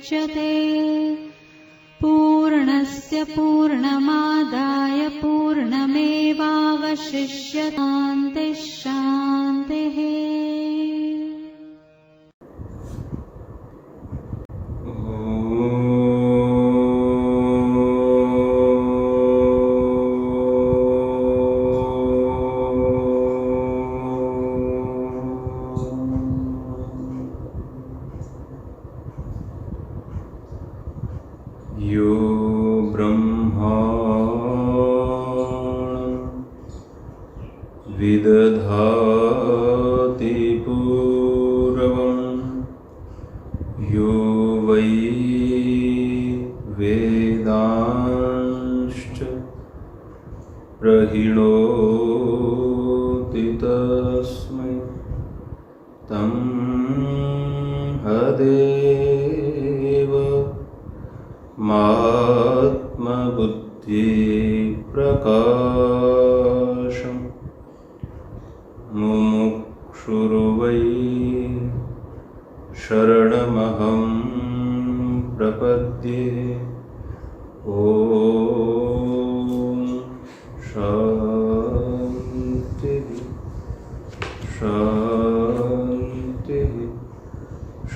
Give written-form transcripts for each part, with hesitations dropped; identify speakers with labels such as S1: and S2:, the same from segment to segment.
S1: मुच्यते। पूर्णस्य पूर्णमादाय पूर्णमेवावशिष्यते। शान्तिः।
S2: यो ब्रह्माणं विदधाति पूर्वं यो वै वेदांश्च प्रहिणोति तस्मै तं हदेव मात्मबुद्धि प्रकाशं मुमुक्षुर्वै शरणमहं प्रपद्ये। ॐ शान्तिः शान्तिः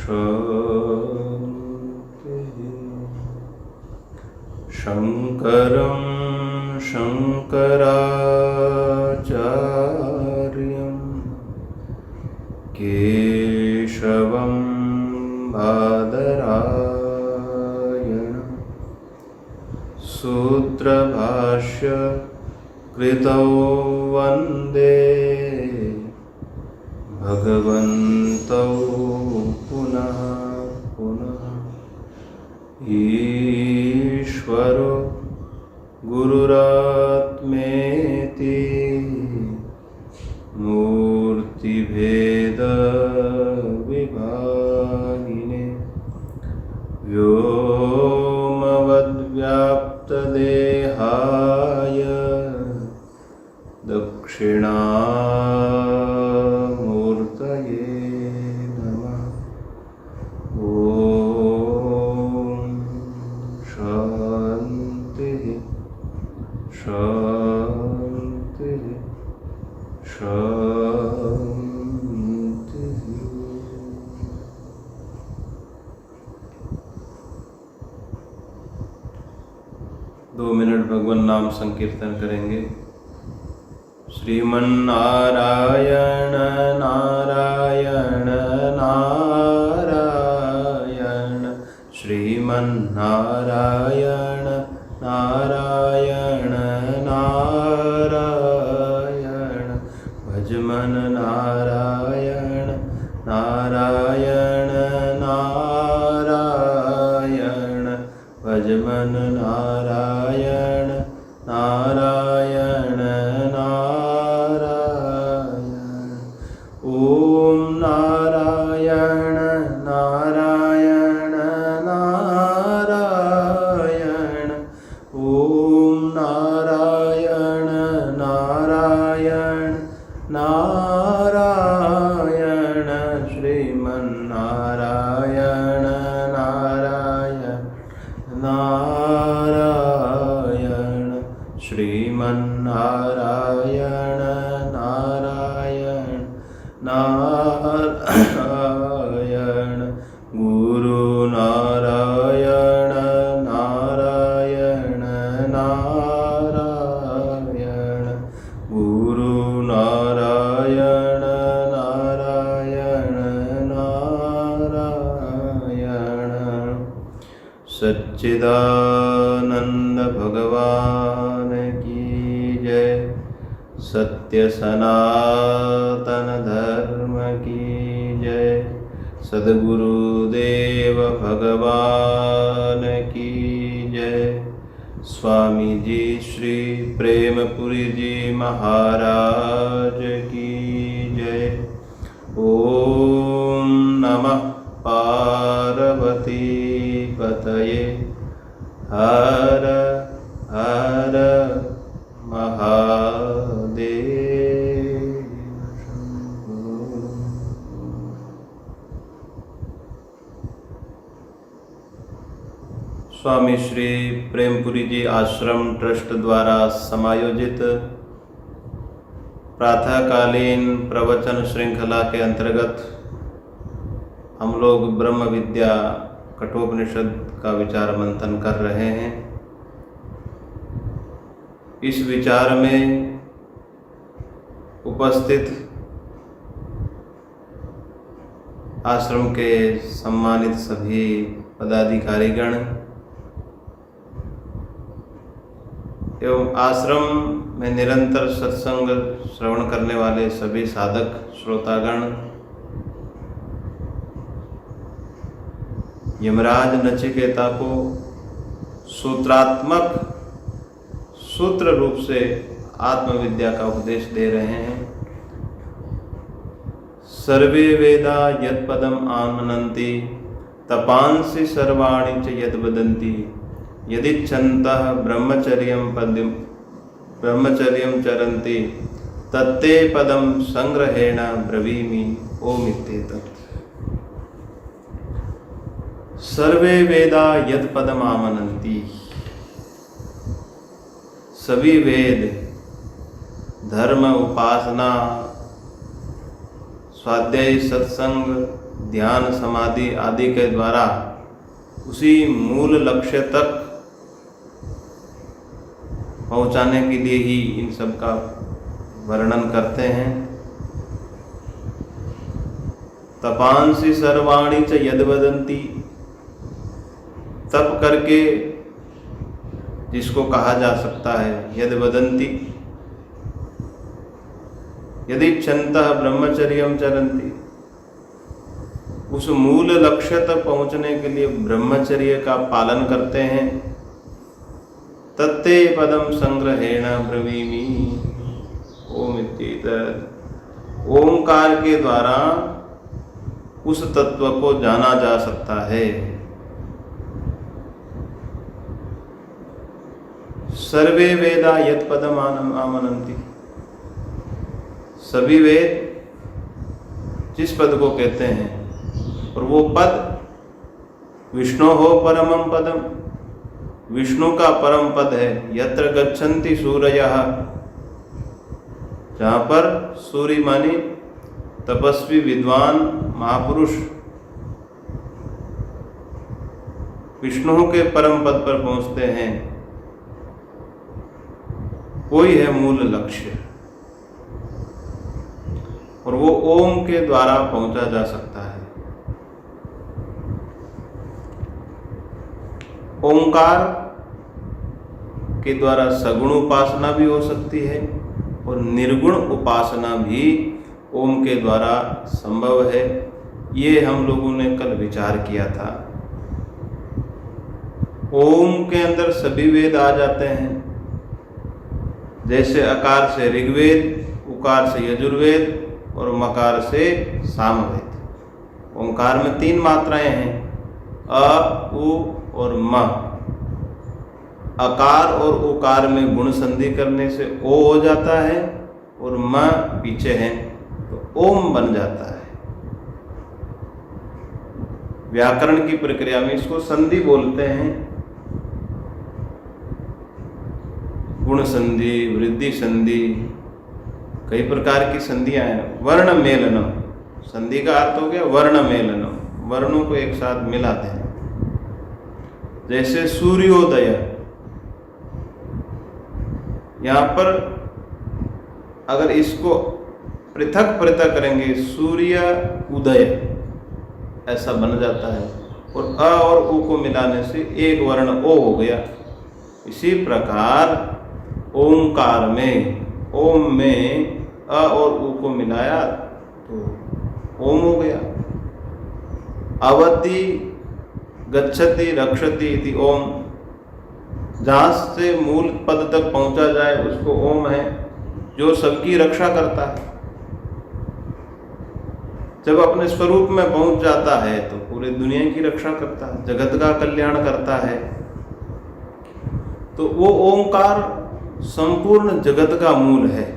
S2: शान्तिः। शङ्करं शङ्कराचार्यं केशवं बादरायणं सूत्रभाष्य कृतौ वन्दे भगवन्तौ पुनः पुनः। ईश्वरो गुरुरात्मेति मूर्तिभेदविभागिने व्योमवद्व्याप्तदेहाय दक्षिणामूर्तये नमः। शान्तिः शान्तिः शान्तिः। दो मिनट भगवान नाम संकीर्तन करेंगे। श्रीमन्नारायण नारायण नारायण श्रीमन्नारायण नारायण नारायण भजमन नारायण नारायण नारायण भजमन नारायण नारायण नारायण। ओम नारायण नारायण नारायण ओम नारायण नारायण नारायण श्रीमन्नारायण नारायण नारायण श्रीमन्नारायण नारायण नारायण गुरु नारायण नारायण नारायण गुरु नारायण नारायण नारायण। सच्चिदानंद भगवान की जय। सत्य सनातन धर्म की जय। सद्गुरुदेव भगवान की जय। स्वामी जी श्री प्रेमपुरी जी महाराज की जय। ओम नमः पार्वती पतये हर हर महादेव। स्वामी श्री प्रेमपुरी जी आश्रम ट्रस्ट द्वारा समायोजित प्रातःकालीन प्रवचन श्रृंखला के अंतर्गत हम लोग ब्रह्म विद्या कठोपनिषद का विचार मंथन कर रहे हैं। इस विचार में उपस्थित आश्रम के सम्मानित सभी पदाधिकारीगण एवं आश्रम में निरंतर सत्संग श्रवण करने वाले सभी साधक श्रोतागण, यमराज नचिकेता को सूत्रात्मक सूत्र रूप से आत्मविद्या का उपदेश दे रहे हैं। सर्वे वेदा यत्पदम आमनन्ति तपांसि सर्वाणि च यद्वदन्ति यदिच्छन्तः ब्रह्मचर्यं चरन्ति तत्ते पदम संग्रहेण ब्रवीमि ओमित्येतत्। सर्वे वेदा यत्पदम आमनन्ति, सभी वेद धर्म, उपासना, स्वाध्याय, सत्संग, ध्यान, समाधि आदि के द्वारा उसी मूल लक्ष्य तक पहुंचाने के लिए ही इन सब का वर्णन करते हैं। तपांसि सर्वाणि च यद्वदन्ति, तप करके जिसको कहा जा सकता है यद्वदन्ति, यदिच्छन्तः ब्रह्मचर्यं चरन्ति, उस मूल लक्ष्य तक पहुंचने के लिए ब्रह्मचर्य का पालन करते हैं। तत्ते पदम संग्रहेण ब्रवीमि ओमित्येतत्। ओंकार के द्वारा उस तत्व को जाना जा सकता है। सर्वे वेदा यत्पदम आमनन्ति, सभी वेद जिस पद को कहते हैं, और वो पद विष्णु हो परमं पदम, विष्णु का परम पद है। यत्र गच्छन्ति सूरयः, जहाँ पर सूर्य माने तपस्वी विद्वान महापुरुष विष्णु के परम पद पर पहुँचते हैं, वही है मूल लक्ष्य, और वो ओम के द्वारा पहुंचा जा सकता है। ओंकार के द्वारा सगुण उपासना भी हो सकती है और निर्गुण उपासना भी ओम के द्वारा संभव है। ये हम लोगों ने कल विचार किया था। ओम के अंदर सभी वेद आ जाते हैं, जैसे अकार से ऋग्वेद, उकार से यजुर्वेद और मकार से सामवेद। ओंकार में 3 मात्राएं हैं, अ, उ और म। अकार और उकार में गुण संधि करने से ओ हो जाता है और म पीछे है तो ओम बन जाता है। व्याकरण की प्रक्रिया में इसको संधि बोलते हैं। गुण संधि, वृद्धि संधि, कई प्रकार की संधियां हैं। वर्ण मेलनम, संधि का अर्थ हो गया वर्ण मेलनम, वर्णों को एक साथ मिला देना। जैसे सूर्योदय, यहाँ पर अगर इसको पृथक पृथक करेंगे, सूर्य उदय ऐसा बन जाता है, और अ और उ को मिलाने से एक वर्ण ओ हो गया। इसी प्रकार ओंकार में, ओम में अ और उ को मिलाया तो ओम हो गया। अवति गच्छति रक्षति इति ओम, जहाँ से मूल पद तक पहुंचा जाए उसको ओम है, जो सबकी रक्षा करता है। जब अपने स्वरूप में पहुंच जाता है तो पूरे दुनिया की रक्षा करता है, जगत का कल्याण करता है। तो वो ओंकार संपूर्ण जगत का मूल है।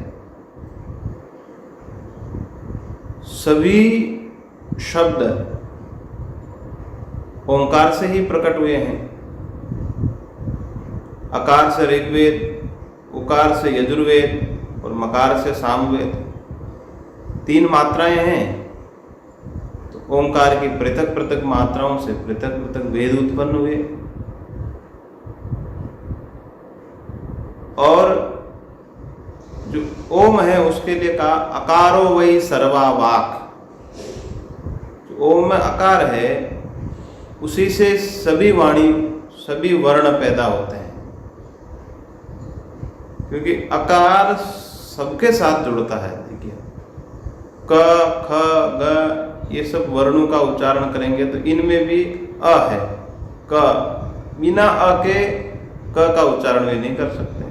S2: सभी शब्द ओंकार से ही प्रकट हुए हैं। अकार से ऋग्वेद, उकार से यजुर्वेद और मकार से सामवेद, 3 मात्राएं हैं। तो ओंकार की पृथक पृथक मात्राओं से पृथक पृथक वेद उत्पन्न हुए। और जो ओम है उसके लिए कहा अकारो वही सर्वा वाक। जो ओम में अकार है उसी से सभी वाणी, सभी वर्ण पैदा होते हैं, क्योंकि अकार सबके साथ जुड़ता है। देखिए क, ख, ग ये सब वर्णों का उच्चारण करेंगे तो इनमें भी अ है। क बिना अ के क का उच्चारण भी नहीं कर सकते।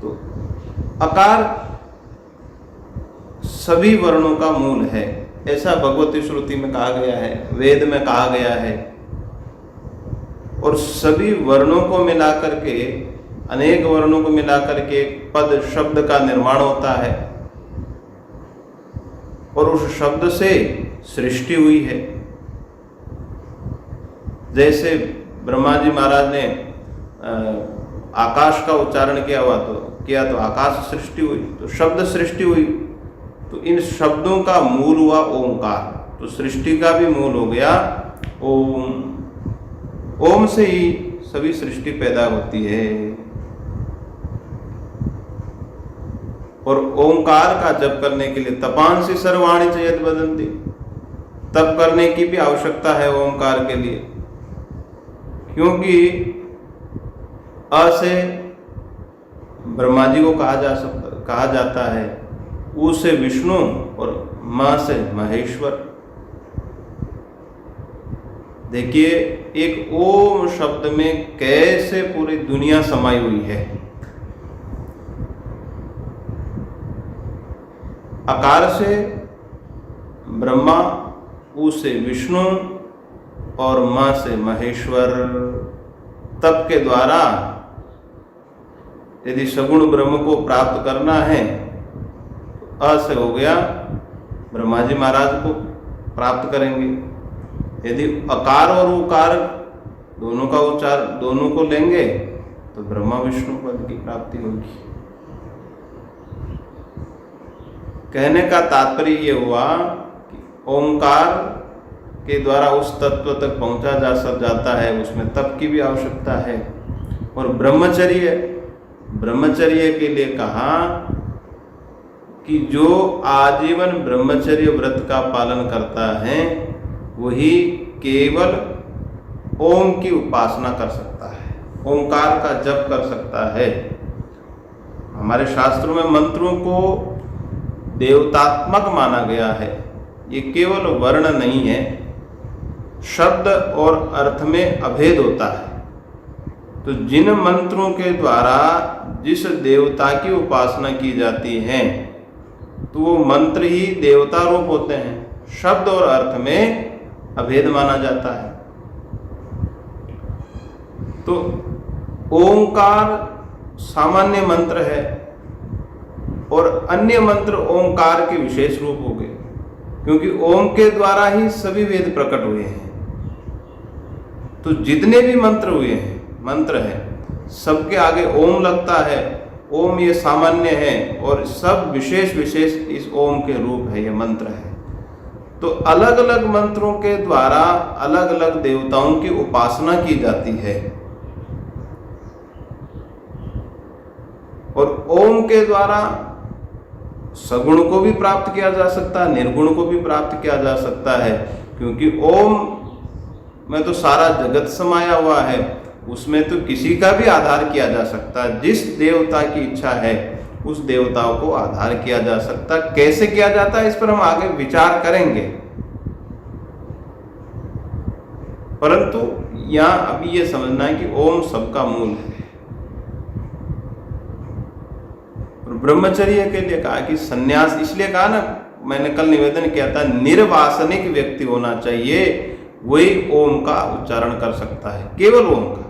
S2: तो अकार सभी वर्णों का मूल है, ऐसा भगवती श्रुति में कहा गया है, वेद में कहा गया है। और सभी वर्णों को मिलाकर के, अनेक वर्णों को मिलाकर के एक पद शब्द का निर्माण होता है, और उस शब्द से सृष्टि हुई है। जैसे ब्रह्मा जी महाराज ने आकाश का उच्चारण किया तो आकाश सृष्टि हुई, तो शब्द सृष्टि हुई। तो इन शब्दों का मूल हुआ ओंकार, तो सृष्टि का भी मूल हो गया ओम। ओम से ही सभी सृष्टि पैदा होती है। और ओंकार का जप करने के लिए तपांसी सर्वाणि च यद वदन्ति, तप करने की भी आवश्यकता है ओंकार के लिए, क्योंकि अ से ब्रह्मा जी को कहा जाता है, उ से विष्णु और म से महेश्वर। देखिए एक ओम शब्द में कैसे पूरी दुनिया समाई हुई है। अकार से ब्रह्मा, उ से विष्णु और म से महेश्वर। तप के द्वारा यदि सगुण ब्रह्म को प्राप्त करना है तो अ से हो गया, ब्रह्मा जी महाराज को प्राप्त करेंगे। यदि अकार और उकार दोनों का उच्चार दोनों को लेंगे तो ब्रह्मा विष्णु पद की प्राप्ति होगी। कहने का तात्पर्य ये हुआ कि ओंकार के द्वारा उस तत्व तक पहुंचा जाता है, उसमें तप की भी आवश्यकता है। और ब्रह्मचर्य के लिए कहा कि जो आजीवन ब्रह्मचर्य व्रत का पालन करता है वही केवल ओम की उपासना कर सकता है, ओंकार का जप कर सकता है। हमारे शास्त्रों में मंत्रों को देवतात्मक माना गया है। ये केवल वर्ण नहीं है, शब्द और अर्थ में अभेद होता है। तो जिन मंत्रों के द्वारा जिस देवता की उपासना की जाती है तो वो मंत्र ही देवता रूप होते हैं, शब्द और अर्थ में अभेद माना जाता है। तो ओंकार सामान्य मंत्र है और अन्य मंत्र ओंकार के विशेष रूप हो गए, क्योंकि ओम के द्वारा ही सभी वेद प्रकट हुए हैं। तो जितने भी मंत्र हैं सबके आगे ओम लगता है। ओम ये सामान्य है और सब विशेष इस ओम के रूप है, ये मंत्र है। तो अलग अलग मंत्रों के द्वारा अलग अलग देवताओं की उपासना की जाती है। और ओम के द्वारा सगुण को भी प्राप्त किया जा सकता है, निर्गुण को भी प्राप्त किया जा सकता है, क्योंकि ओम में तो सारा जगत समाया हुआ है, उसमें तो किसी का भी आधार किया जा सकता है। जिस देवता की इच्छा है उस देवताओं को आधार किया जा सकता। कैसे किया जाता है इस पर हम आगे विचार करेंगे, परंतु यहां अभी ये समझना है कि ओम सबका मूल है। ब्रह्मचर्य के लिए कहा कि सन्यास, इसलिए कहा ना, मैंने कल निवेदन किया था, निर्वासनिक व्यक्ति होना चाहिए, वही ओम का उच्चारण कर सकता है, केवल ओम का।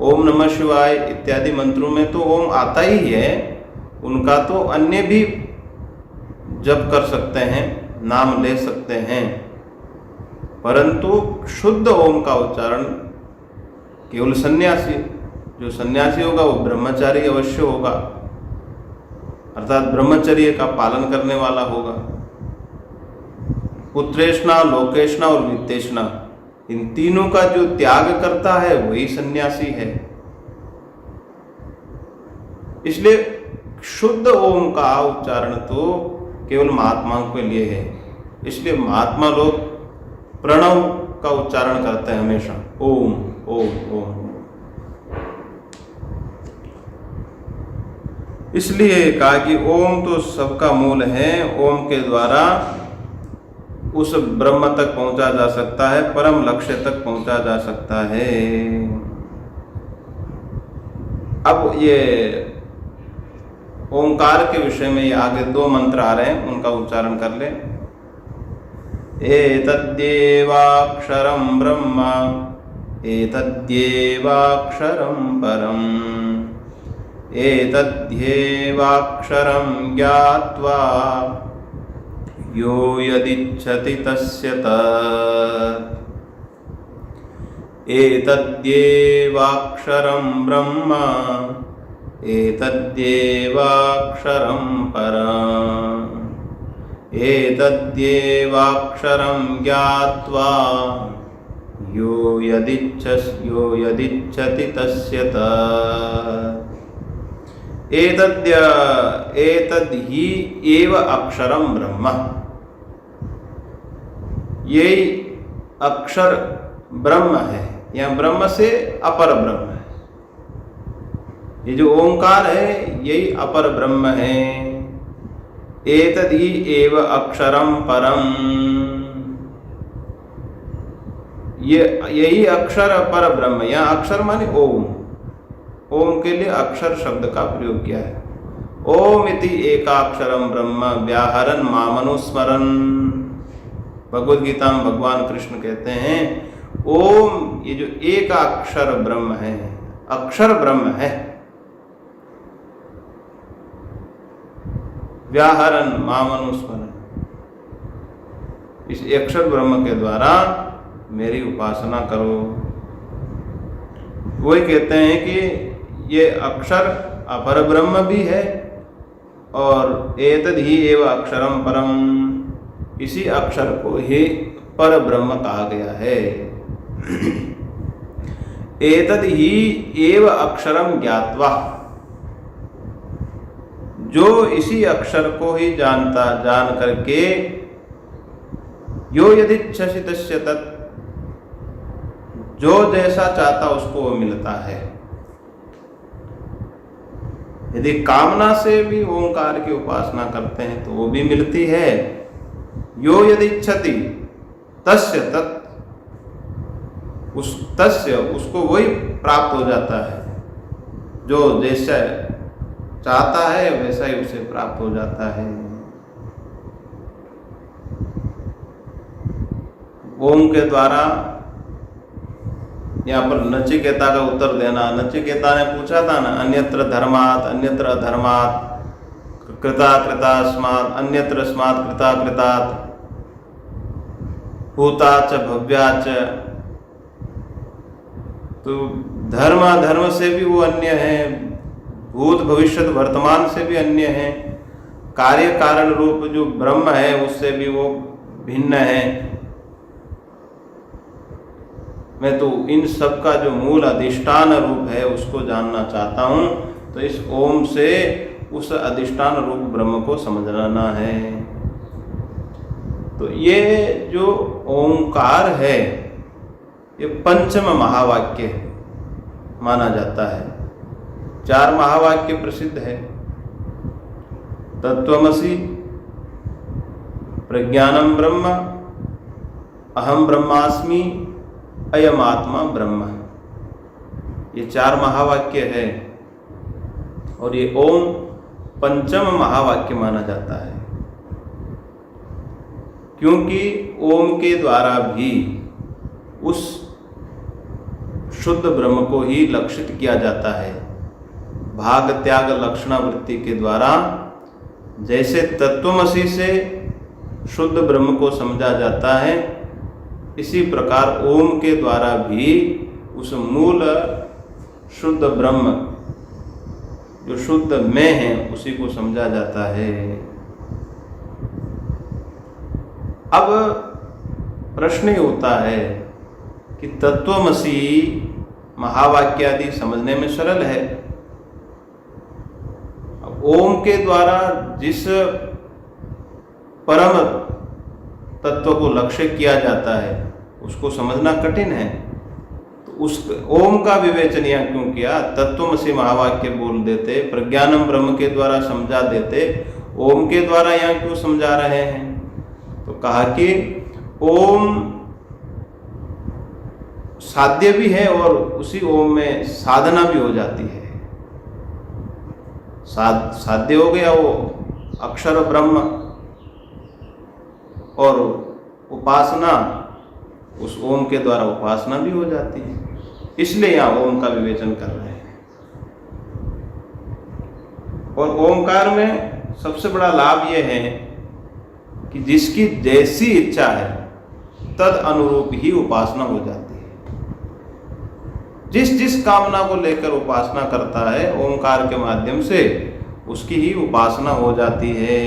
S2: ओम नमः शिवाय इत्यादि मंत्रों में तो ओम आता ही है, उनका तो अन्य भी जप कर सकते हैं, नाम ले सकते हैं, परंतु शुद्ध ओम का उच्चारण केवल सन्यासी। जो सन्यासी होगा वो ब्रह्मचारी अवश्य होगा, अर्थात ब्रह्मचर्य का पालन करने वाला होगा। पुत्रेष्णा, लोकेष्णा और वित्तेष्णा, इन तीनों का जो त्याग करता है वही सन्यासी है। इसलिए शुद्ध ओम का उच्चारण तो केवल महात्माओं के लिए है। इसलिए महात्मा लोग प्रणव का उच्चारण करते हैं हमेशा, ओम ओम ओम। इसलिए कहा कि ओम तो सबका मूल है, ओम के द्वारा उस ब्रह्म तक पहुंचा जा सकता है, परम लक्ष्य तक पहुंचा जा सकता है। अब ये ओंकार के विषय में ये आगे 2 मंत्र आ रहे हैं, उनका उच्चारण कर ले। एतद्देवाक्षरं ब्रह्म एतद्देवाक्षरं परम् एतद्देवाक्षरं ज्ञात्वा यो यदिच्छति तस्य तत् एतद्देवाक्षरं ब्रह्म एतद्देवाक्षरं परम् एतद्देवाक्षरं ज्ञात्वा यो यदिच्छति तस्य तत् एतद् ही एव अक्षरं ब्रह्म। यही अक्षर ब्रह्म है, या ब्रह्म से अपर ब्रह्म है। ये जो ओंकार है यही अपर ब्रह्म है। एतद् ही एव अक्षरं परम, यही अक्षर पर ब्रह्म। यहाँ अक्षर माने ओम, ओम के लिए अक्षर शब्द का प्रयोग किया है। ओम इति एकाक्षरम ब्रह्म व्याहरन् मामनुस्मरन्। भगवद गीता में भगवान कृष्ण कहते हैं ओम, ये जो एकाक्षर ब्रह्म है, अक्षर ब्रह्म है, व्याहरन् मामनुस्मरन्। इस अक्षर ब्रह्म के द्वारा मेरी उपासना करो। वही कहते हैं कि ये अक्षर अपर ब्रह्म भी है और एतद् ही एव अक्षरम परम, इसी अक्षर को ही पर ब्रह्म कहा गया है। एतद् ही एव अक्षरम ज्ञात्वा, जो इसी अक्षर को ही जान करके यो यदिच्छसि तस्य तत्, जो जैसा चाहता उसको वो मिलता है। यदि कामना से भी ओंकार की उपासना करते हैं तो वो भी मिलती है। यो यदिच्छति तस्य तत्, उसको वही प्राप्त हो जाता है। जो जैसा चाहता है वैसा ही उसे प्राप्त हो जाता है। ओम के द्वारा यहाँ पर नचिकेता का उत्तर देना। नचिकेता ने पूछा था ना, अन्यत्र धर्मात् अन्यत्र अधर्मात्, कृता कृतास्मात् अन्यत्र स्मात् कृता कृतात्, भूताच भव्याच। तो धर्म धर्म से भी वो अन्य है, भूत भविष्यत वर्तमान से भी अन्य है, कार्य कारण रूप जो ब्रह्म है उससे भी वो भिन्न है। मैं तो इन सब का जो मूल अधिष्ठान रूप है उसको जानना चाहता हूँ। तो इस ओम से उस अधिष्ठान रूप ब्रह्म को समझना है। तो ये जो ओंकार है ये पंचम महावाक्य माना जाता है। 4 महावाक्य प्रसिद्ध है। तत्त्वमसि, प्रज्ञानम ब्रह्म, अहम ब्रह्मास्मि, अयम आत्मा ब्रह्म। ये 4 महावाक्य है और ये ओम पंचम महावाक्य माना जाता है, क्योंकि ओम के द्वारा भी उस शुद्ध ब्रह्म को ही लक्षित किया जाता है। भाग त्याग लक्षणावृत्ति के द्वारा जैसे तत्वमसि से शुद्ध ब्रह्म को समझा जाता है, इसी प्रकार ओम के द्वारा भी उस मूल शुद्ध ब्रह्म जो शुद्ध मैं है उसी को समझा जाता है। अब प्रश्न ये होता है कि तत्वमसी महावाक्य आदि समझने में सरल है। अब ओम के द्वारा जिस परम तत्व को लक्ष्य किया जाता है उसको समझना कठिन है, तो उस ओम का विवेचन यहाँ क्यों किया? तत्वमसी महावाक्य बोल देते, प्रज्ञानम ब्रह्म के द्वारा समझा देते, ओम के द्वारा यहाँ क्यों समझा रहे हैं? तो कहा कि ओम साध्य भी है और उसी ओम में साधना भी हो जाती है। साध्य हो गया वो अक्षर ब्रह्म, और उपासना उस ओम के द्वारा उपासना भी हो जाती है। इसलिए यहाँ ओम का विवेचन कर रहे हैं। और ओमकार में सबसे बड़ा लाभ यह है कि जिसकी जैसी इच्छा है तद अनुरूप ही उपासना हो जाती है। जिस जिस कामना को लेकर उपासना करता है ओमकार के माध्यम से उसकी ही उपासना हो जाती है।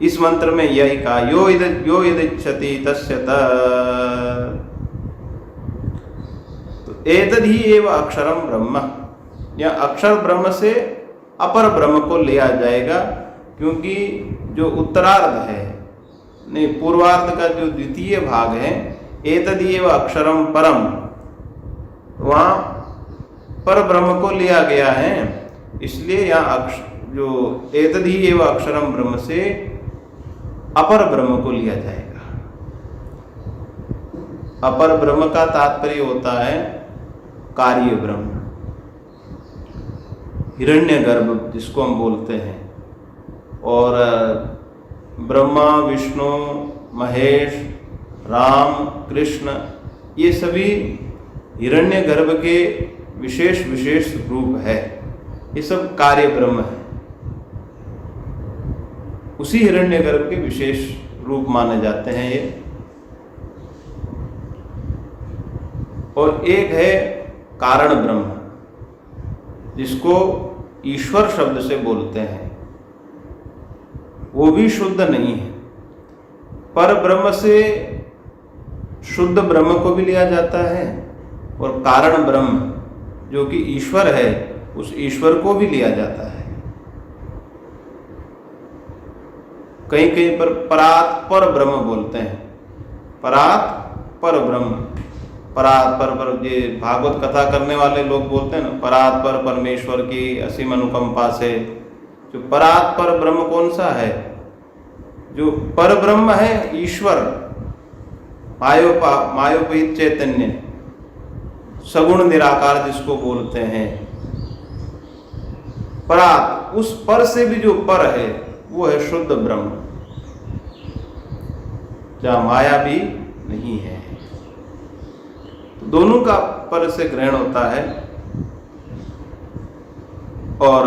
S2: इस मंत्र में यही कहा, यो यदिच्छति तस्य तत्, तो एतद् ही एव अक्षरम ब्रह्म, या अक्षर ब्रह्म से अपर ब्रह्म को लिया जाएगा, क्योंकि जो उत्तरार्ध है, नहीं पूर्वार्ध का जो द्वितीय भाग है, एतद् ही एव अक्षरम परम, वहाँ पर ब्रह्म को लिया गया है। इसलिए यहाँ जो एतद् ही एव अक्षरम ब्रह्म से अपर ब्रह्म को लिया जाएगा। अपर ब्रह्म का तात्पर्य होता है कार्य ब्रह्म, हिरण्यगर्भ जिसको हम बोलते हैं। और ब्रह्मा, विष्णु, महेश, राम, कृष्ण, ये सभी हिरण्यगर्भ के विशेष विशेष रूप है। ये सब कार्य ब्रह्म है, उसी हिरण्यगर्भ के विशेष रूप माने जाते हैं ये। और एक है कारण ब्रह्म, जिसको ईश्वर शब्द से बोलते हैं, वो भी शुद्ध नहीं है। पर ब्रह्म से शुद्ध ब्रह्म को भी लिया जाता है, और कारण ब्रह्म जो कि ईश्वर है उस ईश्वर को भी लिया जाता है। कहीं कहीं पर परात पर ब्रह्म बोलते हैं, परात पर ब्रह्म, परात पर ये भागवत कथा करने वाले लोग बोलते हैं ना, परात पर परमेश्वर की असीम अनुकंपा से। जो परात पर ब्रह्म कौन सा है? जो पर ब्रह्म है ईश्वर, मायोपहित चैतन्य, सगुण निराकार जिसको बोलते हैं। परात, उस पर से भी जो पर है वो है शुद्ध ब्रह्म, जहाँ माया भी नहीं है। तो दोनों का पर से ग्रहण होता है। और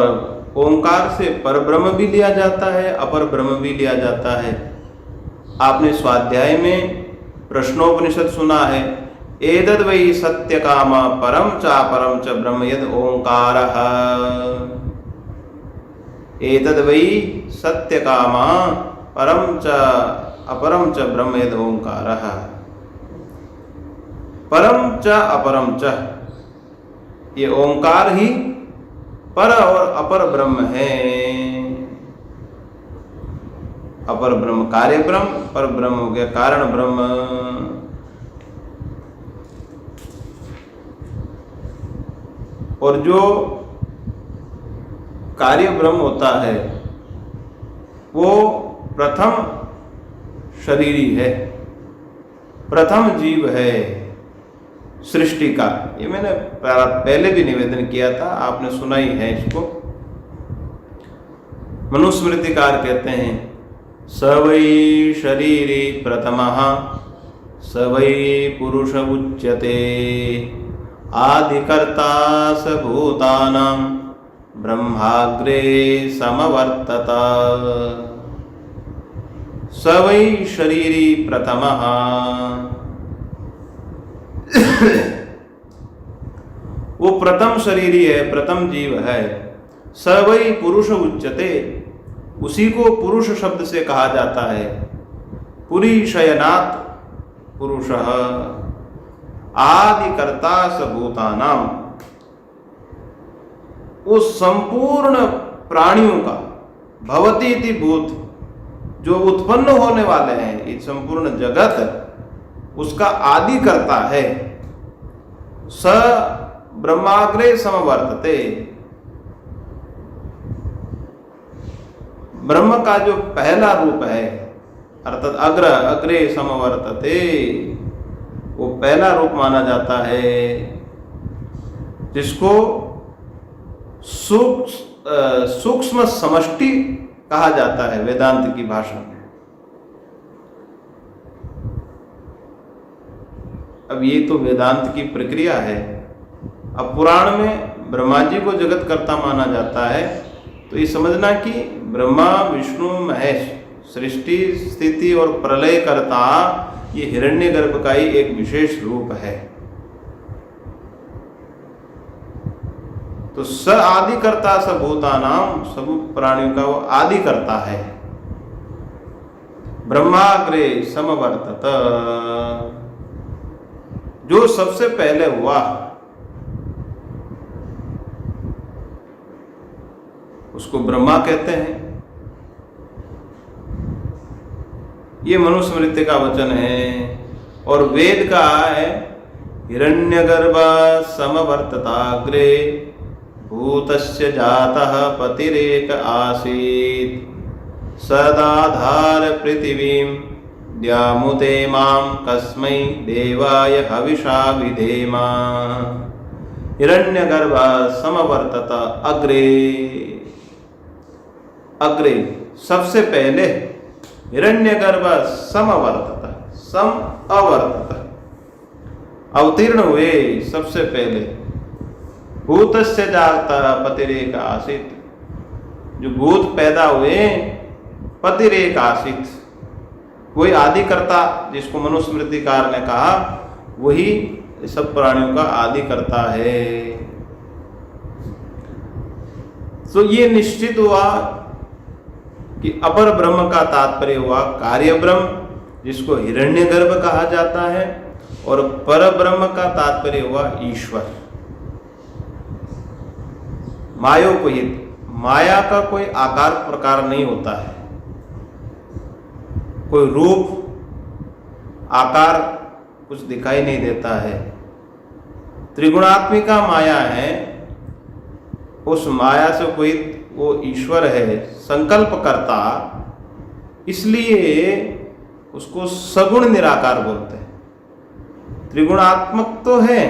S2: ओंकार से पर ब्रह्म भी लिया जाता है, अपर ब्रह्म भी लिया जाता है। आपने स्वाध्याय में प्रश्नोपनिषद सुना है, एतद् वै सत्यकामा परम चापरम च ब्रह्म यद ओंकारः। एतद् वै सत्यकामा परम च अपरम च ब्रह्म यद ओंकारः। परम च अपरम च, ये ओंकार ही पर और अपर ब्रह्म है। अपर ब्रह्म कार्य ब्रह्म, पर ब्रह्म हो गया कारण ब्रह्म। और जो कार्य ब्रह्म होता है वो प्रथम शरीरी है, प्रथम जीव है सृष्टि का। ये मैंने पहले भी निवेदन किया था, आपने सुना ही है इसको। मनुस्मृतिकार कहते हैं, स वै शरीरी प्रथमः स वै पुरुष उच्यते आदिकर्ता स भूतानां ब्रह्माग्रे समवर्तत। स वै शरीरी प्रथमः, वो प्रथम शरीरी है, प्रथम जीव है। स वै पुरुष उच्यते, उसी को पुरुष शब्द से कहा जाता है। पुरी शयनात् पुरुषः आदिकर्ता स भूतानां, उस संपूर्ण प्राणियों का, भवति इति भूत, जो उत्पन्न होने वाले हैं, ये संपूर्ण जगत उसका आदि करता है। स ब्रह्माग्रे समवर्तते, ब्रह्म का जो पहला रूप है, अर्थात अग्र अग्रे समवर्तते, वो पहला रूप माना जाता है, जिसको सूक्ष्म समष्टि कहा जाता है वेदांत की भाषा में। अब ये तो वेदांत की प्रक्रिया है। अब पुराण में ब्रह्मा जी को जगत कर्ता माना जाता है, तो ये समझना कि ब्रह्मा विष्णु महेश सृष्टि स्थिति और प्रलय कर्ता, ये हिरण्यगर्भ का ही एक विशेष रूप है। तो स आदि कर्ता स भूतानाम, सब प्राणियों का वो आदि करता है। ब्रह्माग्रे समवर्तत, जो सबसे पहले हुआ उसको ब्रह्मा कहते हैं। ये मनुस्मृति का वचन है। और वेद का है हिरण्यगर्भ समवर्तताग्रे भूतस्य जातः पतिरेक आसीत् सदाधार पृथिवीं द्यामुते मां कस्मै देवाय हविषा विधेमा। हिरण्यगर्भ समवर्तत अग्रे, अग्रे सबसे पहले, हिरण्यगर्भ समवर्तत, सम अवर्तत, अवतीर्ण हुए सबसे पहले। भूतस्य जातः पतिरेक आसीत्, जो भूत पैदा हुए पतिरेक आसीत्, वही आदि करता, जिसको मनुस्मृतिकार ने कहा, वही सब प्राणियों का आदि करता है। तो ये निश्चित हुआ कि अपर ब्रह्म का तात्पर्य हुआ कार्य ब्रह्म, जिसको हिरण्यगर्भ कहा जाता है, और पर ब्रह्म का तात्पर्य हुआ ईश्वर। मायोपहित, माया का कोई आकार प्रकार नहीं होता है, कोई रूप आकार कुछ दिखाई नहीं देता है। त्रिगुणात्मिका माया है, उस माया से कोई वो ईश्वर है, संकल्प करता, इसलिए उसको सगुण निराकार बोलते हैं। त्रिगुणात्मक तो है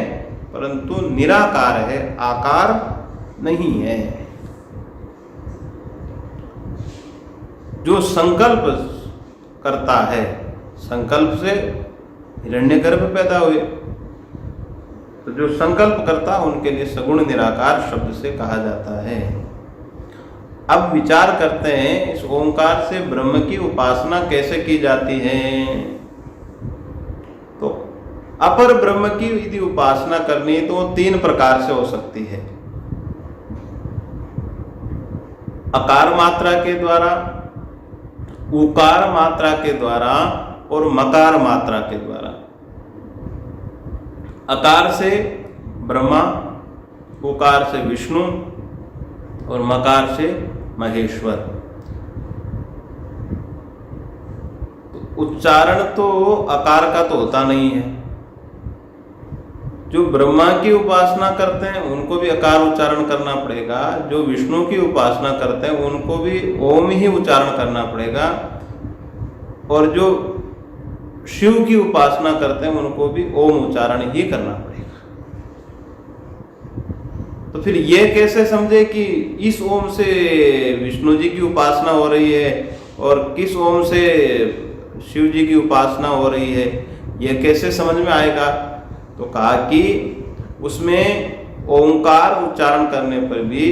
S2: परंतु निराकार है, आकार नहीं है। जो संकल्प करता है, संकल्प से हिरण्यगर्भ पैदा हुए, तो जो संकल्प करता उनके लिए सगुण निराकार शब्द से कहा जाता है। अब विचार करते हैं इस ओंकार से ब्रह्म की उपासना कैसे की जाती है। तो अपर ब्रह्म की यदि उपासना करनी तो तीन प्रकार से हो सकती है। अकार मात्रा के द्वारा, उकार मात्रा के द्वारा और मकार मात्रा के द्वारा। अकार से ब्रह्मा, उकार से विष्णु और मकार से महेश्वर। उच्चारण तो अकार का तो होता नहीं है। जो ब्रह्मा की उपासना करते हैं उनको भी अकार उच्चारण करना पड़ेगा, जो विष्णु की उपासना करते हैं उनको भी ओम ही उच्चारण करना पड़ेगा, और जो शिव की उपासना करते हैं उनको भी ओम उच्चारण ही करना पड़ेगा। तो फिर ये कैसे समझे कि इस ओम से विष्णु जी की उपासना हो रही है और किस ओम से शिव जी की उपासना हो रही है, ये कैसे समझ में आएगा? तो कहा कि उसमें ओंकार उच्चारण करने पर भी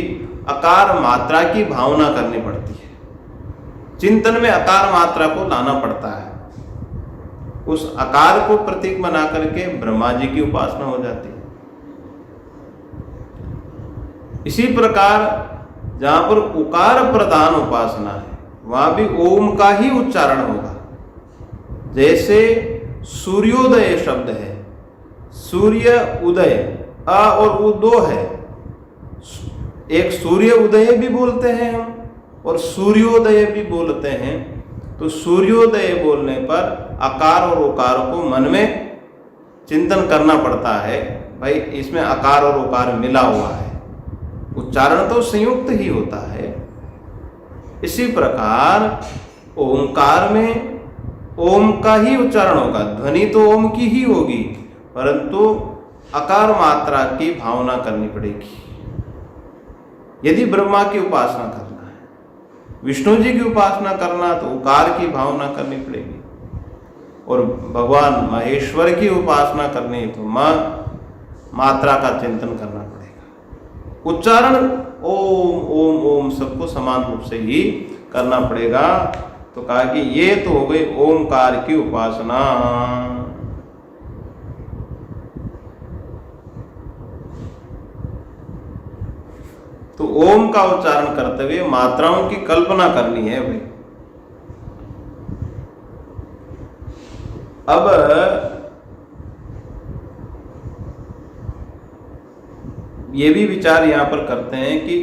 S2: अकार मात्रा की भावना करनी पड़ती है। चिंतन में अकार मात्रा को लाना पड़ता है। उस आकार को प्रतीक बना करके ब्रह्मा जी की उपासना हो जाती है। इसी प्रकार जहां पर उकार प्रधान उपासना है वहां भी ओम का ही उच्चारण होगा। जैसे सूर्योदय शब्द है, सूर्य उदय, अ और उ दो है। एक सूर्य उदय भी बोलते हैं हम और सूर्योदय भी बोलते हैं। तो सूर्योदय बोलने पर आकार और उकार को मन में चिंतन करना पड़ता है, भाई इसमें आकार और उकार मिला हुआ है, उच्चारण तो संयुक्त ही होता है। इसी प्रकार ओंकार में ओम का ही उच्चारण होगा, ध्वनि तो ओम की ही होगी, परंतु अकार मात्रा की भावना करनी पड़ेगी। यदि ब्रह्मा की उपासना करना है, विष्णु जी की उपासना करना तो उकार की भावना करनी पड़ेगी, और भगवान महेश्वर की उपासना करनी है तो मात्रा का चिंतन करना पड़ेगा। उच्चारण ओम ओम ओम सबको समान रूप से ही करना पड़ेगा। तो कहा कि ये तो हो गई ओमकार की उपासना। तो ओम का उच्चारण करते हुए मात्राओं की कल्पना करनी है भाई। अब ये भी विचार यहां पर करते हैं कि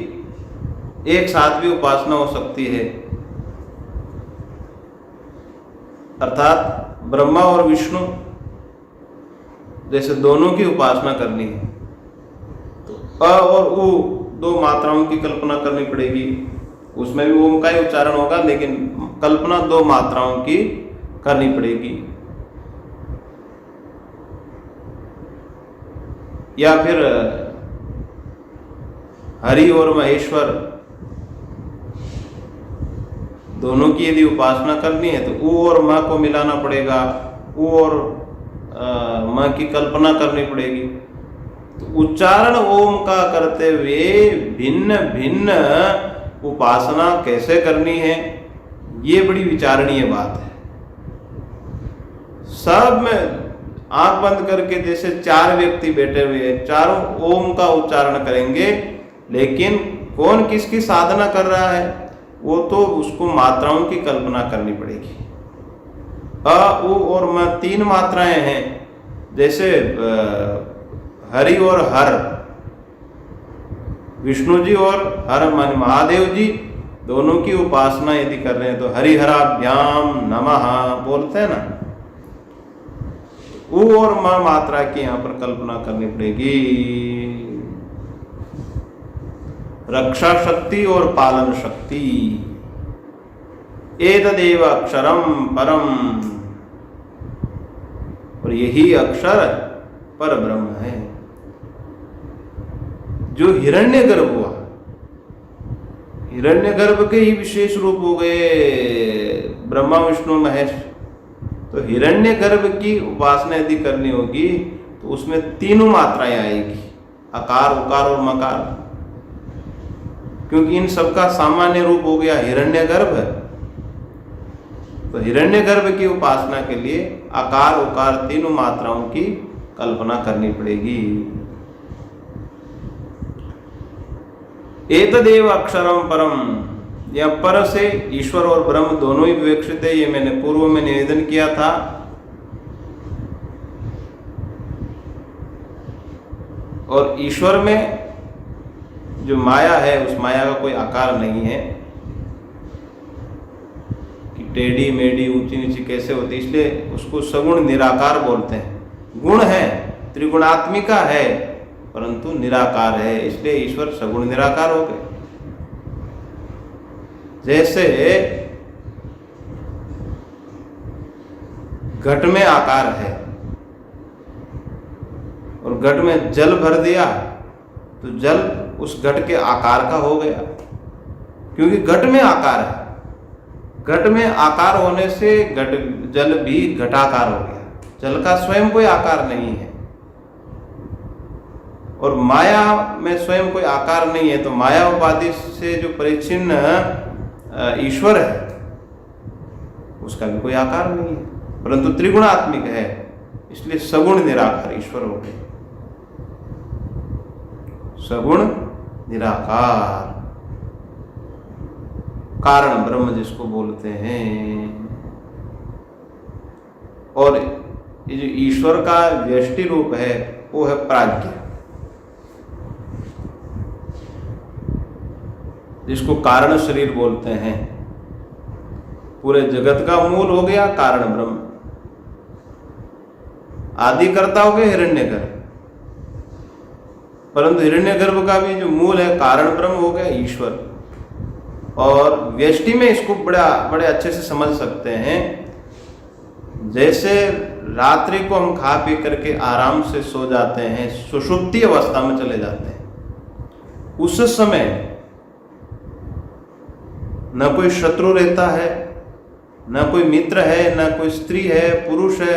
S2: एक साथ भी उपासना हो सकती है, अर्थात ब्रह्मा और विष्णु जैसे दोनों की उपासना करनी है तो अ और उ दो मात्राओं की कल्पना करनी पड़ेगी। उसमें भी ओम का ही उच्चारण होगा, लेकिन कल्पना दो मात्राओं की करनी पड़ेगी। या फिर हरि और महेश्वर दोनों की यदि उपासना करनी है तो उ और म को मिलाना पड़ेगा, उ और म की कल्पना करनी पड़ेगी। तो उच्चारण ओम का करते हुए भिन्न भिन्न उपासना कैसे करनी है, ये बड़ी विचारणीय बात है। सब में आंख बंद करके जैसे चार व्यक्ति बैठे हुए हैं, चारों ओम का उच्चारण करेंगे, लेकिन कौन किसकी साधना कर रहा है वो तो उसको मात्राओं की कल्पना करनी पड़ेगी। अ उ और म तीन मात्राएं हैं, जैसे हरि और हर, विष्णु जी और हर मान महादेव जी दोनों की उपासना यदि कर रहे हैं तो हरिहराभ्याम नमः बोलते हैं ना। उ और म मात्रा की यहां पर कल्पना करनी पड़ेगी। रक्षा शक्ति और पालन शक्ति, एतदेव अक्षरम परम, और यही अक्षर पर ब्रह्म है। जो हिरण्यगर्भ हुआ, हिरण्यगर्भ के ही विशेष रूप हो गए ब्रह्मा विष्णु महेश। तो हिरण्यगर्भ की उपासना यदि करनी होगी तो उसमें तीनों मात्राएं आएगी, आकार उकार और मकार, क्योंकि इन सबका सामान्य रूप हो गया हिरण्यगर्भ। तो हिरण्यगर्भ की उपासना के लिए आकार उकार तीनों मात्राओं की कल्पना करनी पड़ेगी। एतदेव अक्षरम परम, यह पर से ईश्वर और ब्रह्म दोनों ही विवक्षित है, ये मैंने पूर्व में निवेदन किया था। और ईश्वर में जो माया है उस माया का कोई आकार नहीं है कि टेढ़ी मेढ़ी ऊंची नीची कैसे होती, इसलिए उसको सगुण निराकार बोलते हैं। गुण है, त्रिगुणात्मिका है, परंतु निराकार है, इसलिए ईश्वर सगुण निराकार हो गए। जैसे घट में आकार है और घट में जल भर दिया तो जल उस घट के आकार का हो गया, क्योंकि घट में आकार है। घट में आकार होने से घट जल भी घटाकार हो गया, जल का स्वयं कोई आकार नहीं है। और माया में स्वयं कोई आकार नहीं है, तो माया उपाधि से जो परिच्छिन्न ईश्वर है उसका भी कोई आकार नहीं है। परंतु त्रिगुणात्मिक है, इसलिए सगुण निराकार ईश्वर हो गए। सगुण निराकार कारण ब्रह्म जिसको बोलते हैं। और ये जो ईश्वर का व्यष्टि रूप है वो है प्राज्ञ, जिसको कारण शरीर बोलते हैं। पूरे जगत का मूल हो गया कारण ब्रह्म, आदि कर्ता हो गए हिरण्यगर्भ, परंतु हिरण्यगर्भ का भी जो मूल है कारण ब्रह्म हो गया ईश्वर। और व्यष्टि में इसको बड़े अच्छे से समझ सकते हैं। जैसे रात्रि को हम खा पी करके आराम से सो जाते हैं, सुषुप्ति अवस्था में चले जाते हैं, उस समय न कोई शत्रु रहता है, न कोई मित्र है, न कोई स्त्री है, पुरुष है,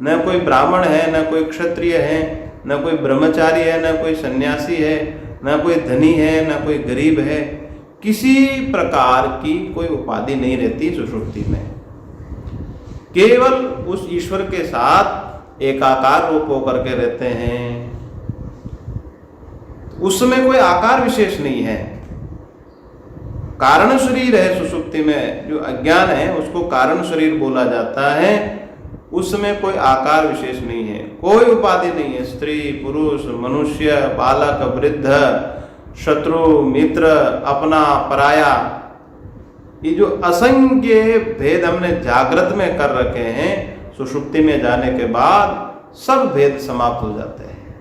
S2: न कोई ब्राह्मण है, न कोई क्षत्रिय है, न कोई ब्रह्मचारी है, न कोई सन्यासी है, न कोई धनी है, न कोई गरीब है। किसी प्रकार की कोई उपाधि नहीं रहती सुषुप्ति में। केवल उस ईश्वर के साथ एकाकार रूप होकर के रहते हैं। उसमें कोई आकार विशेष नहीं है। कारण शरीर है सुषुप्ति में, जो अज्ञान है उसको कारण शरीर बोला जाता है। उसमें कोई आकार विशेष नहीं है, कोई उपाधि नहीं है। स्त्री पुरुष मनुष्य बालक वृद्ध शत्रु मित्र अपना पराया, ये जो असंख्य भेद हमने जागृत में कर रखे हैं, सुषुप्ति में जाने के बाद सब भेद समाप्त हो जाते हैं,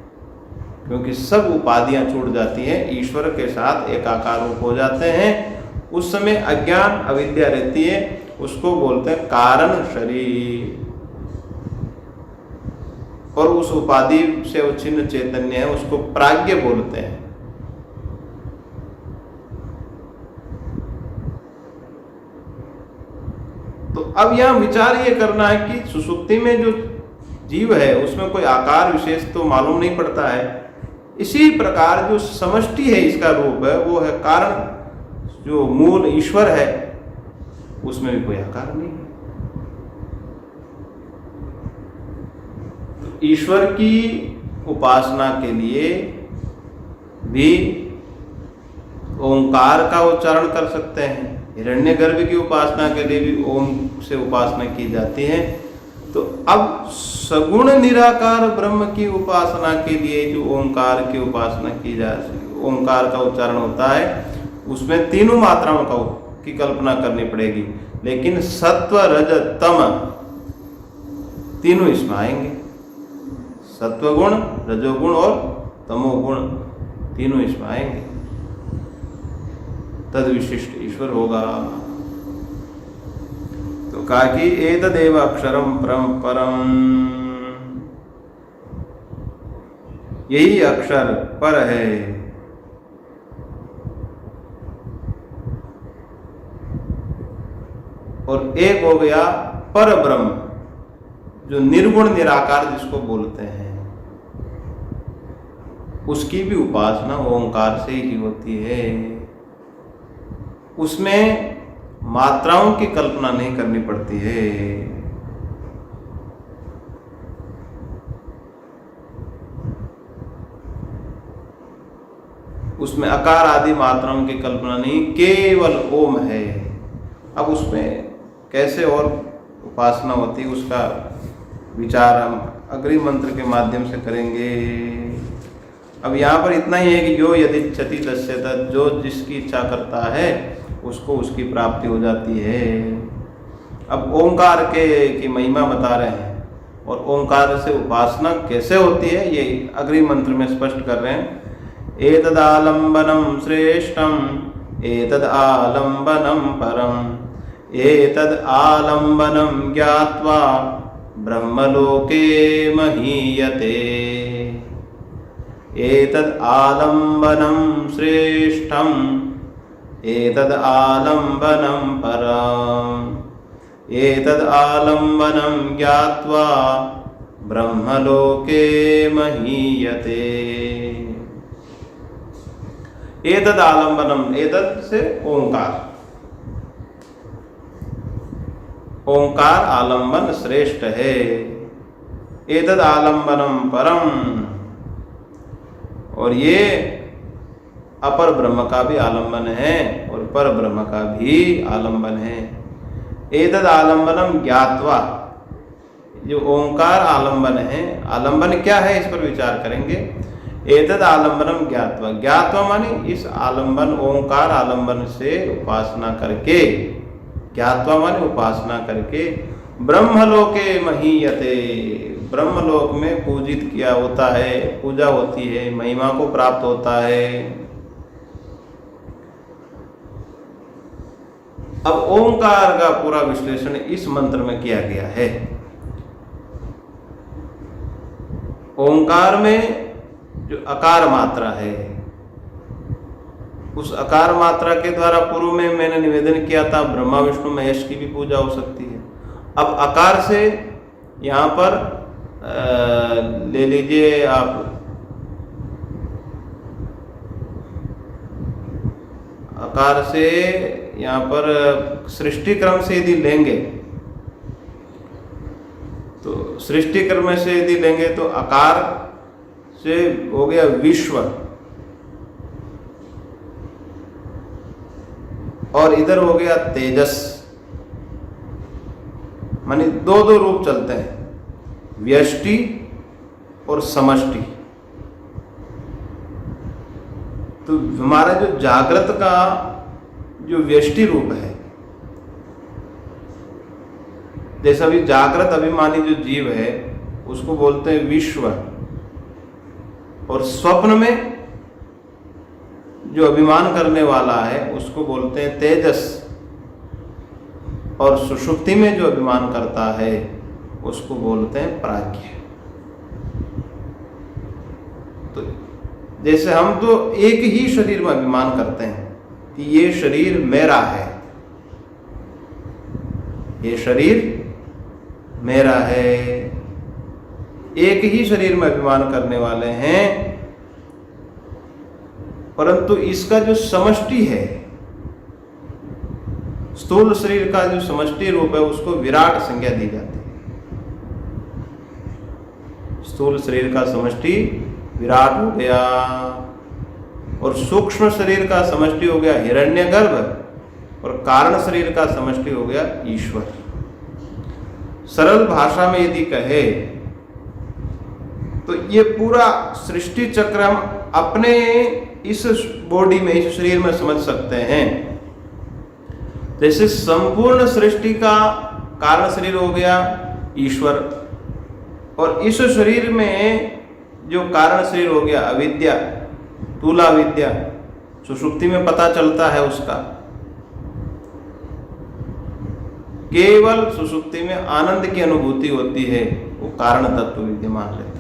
S2: क्योंकि सब उपाधियां छूट जाती हैं, ईश्वर के साथ एकाकार रूप हो जाते हैं। उस समय अज्ञान अविद्या रहती है, उसको बोलते हैं कारण शरीर। और उस उपाधि से उच्छिन्न चैतन्य है, उसको प्राज्ञ बोलते हैं। तो अब यहां विचार ये करना है कि सुषुप्ति में जो जीव है उसमें कोई आकार विशेष तो मालूम नहीं पड़ता है। इसी प्रकार जो समष्टि है इसका रूप है वो है कारण, जो मूल ईश्वर है उसमें भी कोई आकार नहीं है। तो ईश्वर की उपासना के लिए भी ओंकार का उच्चारण कर सकते हैं। हिरण्यगर्भ की उपासना के लिए भी ओम से उपासना की जाती है। तो अब सगुण निराकार ब्रह्म की उपासना के लिए जो ओंकार की उपासना की ओंकार का उच्चारण होता है, उसमें तीनों मात्राओं की कल्पना करनी पड़ेगी। लेकिन सत्व रज तम तीनों इसमें आएंगे, सत्वगुण रजोगुण और तमोगुण तीनों इसमें आएंगे, तद विशिष्ट ईश्वर होगा। तो कहा कि एतदेव अक्षरम परम परम, यही अक्षर पर है। और एक हो गया पर ब्रह्म, जो निर्गुण निराकार जिसको बोलते हैं, उसकी भी उपासना ओंकार से ही होती है। उसमें मात्राओं की कल्पना नहीं करनी पड़ती है। उसमें आकार आदि मात्राओं की कल्पना नहीं, केवल ओम है। अब उसमें कैसे और उपासना होती है उसका विचार हम अग्रिम मंत्र के माध्यम से करेंगे। अब यहाँ पर इतना ही है कि जो यदि इच्छति तस्य तत्, जो जिसकी इच्छा करता है उसको उसकी प्राप्ति हो जाती है। अब ओंकार की महिमा बता रहे हैं और ओंकार से उपासना कैसे होती है ये अग्रिम मंत्र में स्पष्ट कर रहे हैं। एतद् आलम्बनम श्रेष्ठम एतद् आलम्बनम परम एतद् आलम्बनम ज्ञात्वा ब्रह्मलोके महीयते। एतद् आलम्बनम श्रेष्ठम एतद् आलम्बनम परम एतद् आलम्बनम ज्ञात्वा ब्रह्मलोके महीयते। एतद् आलम्बनम, एतद् से ओंकार, ओंकार आलंबन श्रेष्ठ है। एतद आलंबनम परम, और ये अपर ब्रह्म का भी आलंबन है और पर ब्रह्म का भी आलंबन है। एतद आलंबनम ज्ञात्वा, जो ओंकार आलंबन है, आलंबन क्या है इस पर विचार करेंगे। एतद आलंबनम ज्ञात्वा, ज्ञात्वा माने इस आलंबन ओंकार आलंबन से उपासना करके, ज्ञात्वा माने उपासना करके, ब्रह्मलोके महीयते, ब्रह्मलोक में पूजित किया होता है, पूजा होती है, महिमा को प्राप्त होता है। अब ओंकार का पूरा विश्लेषण इस मंत्र में किया गया है। ओंकार में जो अकार मात्रा है, उस अकार मात्रा के द्वारा पूर्व में मैंने निवेदन किया था ब्रह्मा विष्णु महेश की भी पूजा हो सकती है। अब अकार से यहाँ पर ले लीजिए आप, अकार से यहाँ पर सृष्टि क्रम से यदि लेंगे तो सृष्टि क्रम से यदि लेंगे तो अकार से हो गया विश्व, और इधर हो गया तेजस। माने दो दो रूप चलते हैं, व्यष्टि और समष्टि। तो हमारा जो जागृत का जो व्यष्टि रूप है, जैसा भी जागृत अभिमानी जो जीव है उसको बोलते हैं विश्व, और स्वप्न में जो अभिमान करने वाला है उसको बोलते हैं तेजस, और सुषुप्ति में जो अभिमान करता है उसको बोलते हैं प्राज्ञ। तो जैसे हम तो एक ही शरीर में अभिमान करते हैं कि ये शरीर मेरा है, ये शरीर मेरा है, एक ही शरीर में अभिमान करने वाले हैं, परंतु इसका जो समष्टि है, स्थूल शरीर का जो समष्टि रूप है उसको विराट संज्ञा दी जाती है। स्थूल शरीर का समष्टि विराट हो गया, और सूक्ष्म शरीर का समष्टि हो गया हिरण्यगर्भ, और कारण शरीर का समष्टि हो गया ईश्वर। सरल भाषा में यदि कहे तो ये पूरा सृष्टि चक्र हम अपने इस बॉडी में, इस शरीर में समझ सकते हैं। जैसे संपूर्ण सृष्टि का कारण शरीर हो गया ईश्वर, और इस शरीर में जो कारण शरीर हो गया अविद्या, स्थूला विद्या, सुषुप्ति में पता चलता है उसका। केवल सुषुप्ति में आनंद की अनुभूति होती है, वो कारण तत्व विद्यमान रहता है।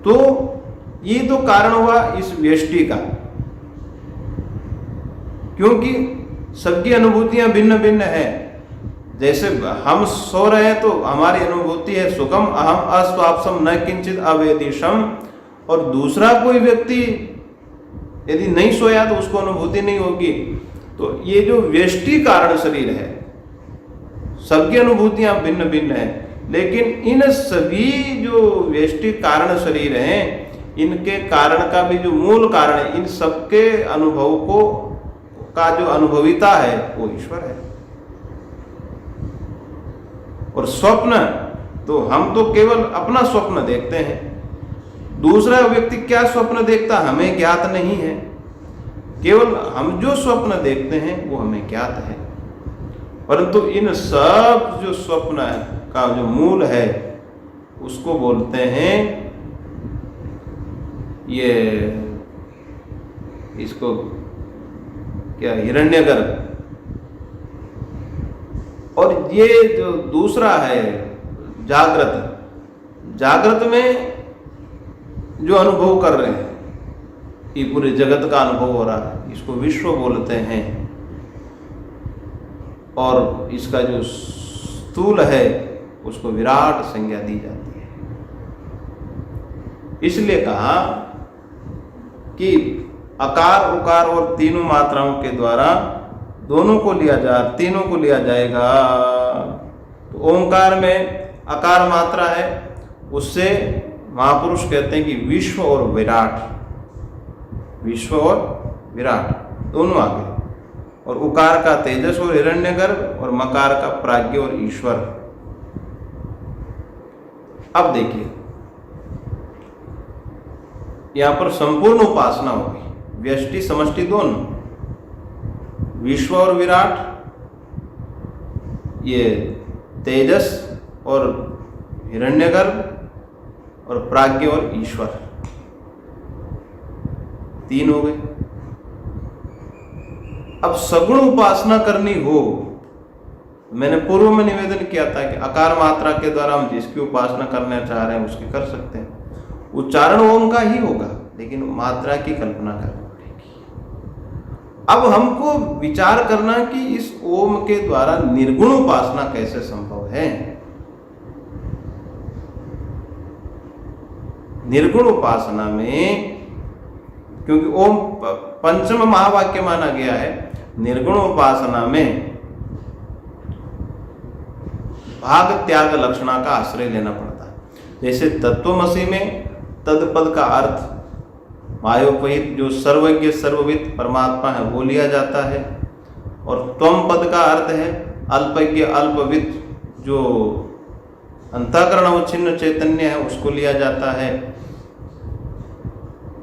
S2: तो ये तो कारण हुआ इस व्यष्टि का, क्योंकि सबकी अनुभूतियां भिन्न भिन्न है। जैसे हम सो रहे हैं तो हमारी अनुभूति है सुखम अहम अस्वापसम न किंचित अवेदिशम, और दूसरा कोई व्यक्ति यदि नहीं सोया तो उसको अनुभूति नहीं होगी। तो ये जो व्यष्टि कारण शरीर है, सबकी अनुभूतियां भिन्न भिन्न है, लेकिन इन सभी जो व्यष्टि कारण शरीर हैं, इनके कारण का भी जो मूल कारण है, इन सबके अनुभव को का जो अनुभविता है वो ईश्वर है। और स्वप्न तो हम तो केवल अपना स्वप्न देखते हैं, दूसरा व्यक्ति क्या स्वप्न देखता हमें ज्ञात नहीं है। केवल हम जो स्वप्न देखते हैं वो हमें ज्ञात है, परंतु इन सब जो स्वप्न का जो मूल है उसको बोलते हैं, ये इसको क्या, हिरण्यगर्भ। और ये जो दूसरा है जागृत, जागृत में जो अनुभव कर रहे हैं, ये पूरे जगत का अनुभव हो रहा है, इसको विश्व बोलते हैं। और इसका जो स्थूल है उसको विराट संज्ञा दी जाती है। इसलिए कहा कि अकार उकार और तीनों मात्राओं के द्वारा दोनों को लिया तीनों को लिया जाएगा। तो ओंकार में अकार मात्रा है, उससे महापुरुष कहते हैं कि विश्व और विराट, विश्व और विराट दोनों आ गए। और उकार का तेजस और हिरण्यगर्भ और मकार का प्राज्ञ और ईश्वर। अब देखिए यहां पर संपूर्ण उपासना होगी, व्यष्टि समष्टि दोनों, विश्व और विराट, ये तेजस और हिरण्यगर्भ और प्राज्ञ और ईश्वर, तीन हो गए। अब सगुण उपासना करनी हो, मैंने पूर्व में निवेदन किया था कि आकार मात्रा के द्वारा हम जिसकी उपासना करना चाह रहे हैं उसकी कर सकते हैं। उच्चारण ओम का ही होगा, लेकिन मात्रा की कल्पना करनी पड़ेगी। अब हमको विचार करना कि इस ओम के द्वारा निर्गुण उपासना कैसे संभव है। निर्गुण उपासना में, क्योंकि ओम पंचम महावाक्य माना गया है, निर्गुण उपासना में भाग त्याग लक्षणा का आश्रय लेना पड़ता है। जैसे तत्वमसि में तत्पद का अर्थ मायोपहित जो सर्वज्ञ सर्वविद परमात्मा है वो लिया जाता है, और त्वम पद का अर्थ है अल्पज्ञ अल्पविद जो अंतःकरण अवच्छिन्न चैतन्य है उसको लिया जाता है।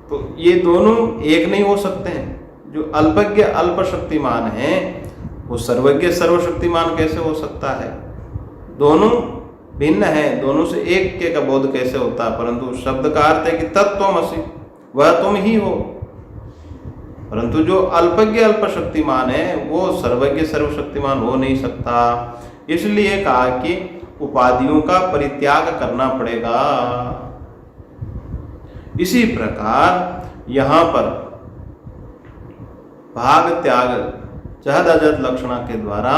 S2: तो ये दोनों एक नहीं हो सकते हैं। जो अल्पज्ञ अल्प शक्तिमान है वो सर्वज्ञ सर्वशक्तिमान कैसे हो सकता है? दोनों भिन्न है, दोनों से एक के का बोध कैसे होता है? परंतु शब्द का अर्थ है कि तत्त्वमसि, वह तुम ही हो। परंतु जो अल्पज्ञ अल्प शक्तिमान है वो सर्वज्ञ सर्वशक्तिमान हो नहीं सकता। इसलिए कहा कि उपाधियों का परित्याग करना पड़ेगा। इसी प्रकार यहां पर भाग त्याग चहद अजद लक्षणा के द्वारा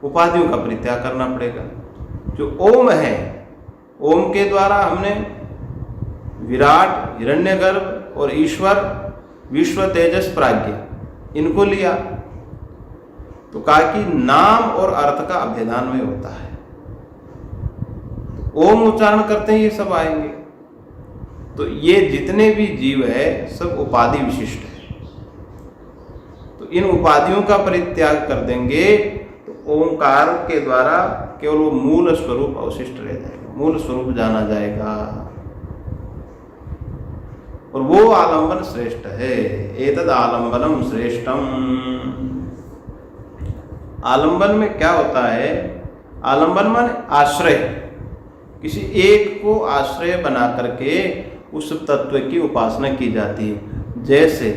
S2: उपाधियों का परित्याग करना पड़ेगा। जो ओम है, ओम के द्वारा हमने विराट, हिरण्यगर्भ और ईश्वर, विश्व, तेजस, प्राज्ञ इनको लिया, तो कहा कि नाम और अर्थ का अभेदान्वय होता है। ओम उच्चारण करते हैं ये सब आएंगे। तो ये जितने भी जीव है सब उपाधि विशिष्ट है। तो इन उपाधियों का परित्याग कर देंगे तो ओंकार के द्वारा केवल वो मूल स्वरूप अवशिष्ट रह जाएगा, मूल स्वरूप जाना जाएगा, और वो आलंबन श्रेष्ठ है। एतद आलंबनम श्रेष्ठम। आलंबन में क्या होता है? आलंबन माने आश्रय, किसी एक को आश्रय बना करके उस तत्व की उपासना की जाती है। जैसे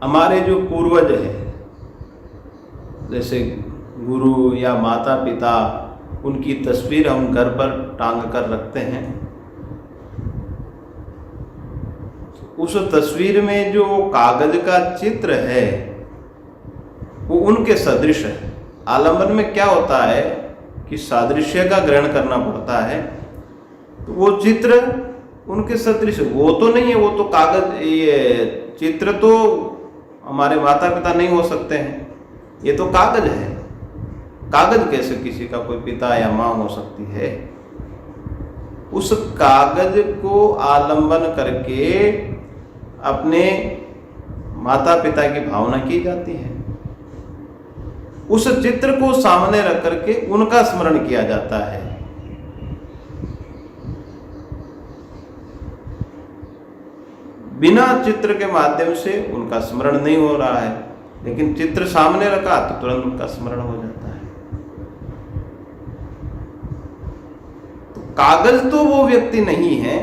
S2: हमारे जो पूर्वज है, जैसे गुरु या माता पिता, उनकी तस्वीर हम घर पर टांग कर रखते हैं। उस तस्वीर में जो कागज का चित्र है वो उनके सदृश है। आलंबन में क्या होता है कि सादृश्य का ग्रहण करना पड़ता है। तो वो चित्र उनके सदृश, वो तो नहीं है, वो तो कागज, ये चित्र तो हमारे माता पिता नहीं हो सकते हैं, ये तो कागज है। कागज कैसे किसी का कोई पिता या माँ हो सकती है? उस कागज को आलंबन करके अपने माता पिता की भावना की जाती है। उस चित्र को सामने रख करके उनका स्मरण किया जाता है। बिना चित्र के माध्यम से उनका स्मरण नहीं हो रहा है, लेकिन चित्र सामने रखा तो तुरंत उनका स्मरण हो जाता है। तो कागज तो वो व्यक्ति नहीं है,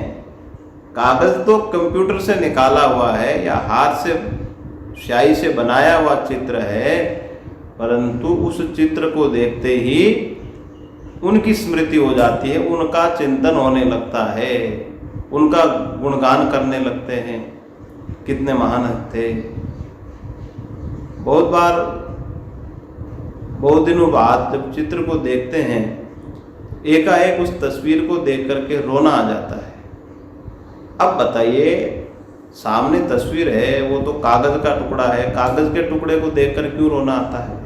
S2: कागज तो कंप्यूटर से निकाला हुआ है या हाथ से स्याही से बनाया हुआ चित्र है, परंतु उस चित्र को देखते ही उनकी स्मृति हो जाती है, उनका चिंतन होने लगता है, उनका गुणगान करने लगते हैं, कितने महान थे। बहुत बार बहुत दिनों बाद जब चित्र को देखते हैं, एकाएक उस तस्वीर को देख करके रोना आ जाता है। अब बताइए, सामने तस्वीर है, वो तो कागज का टुकड़ा है, कागज के टुकड़े को देखकर क्यों रोना आता है?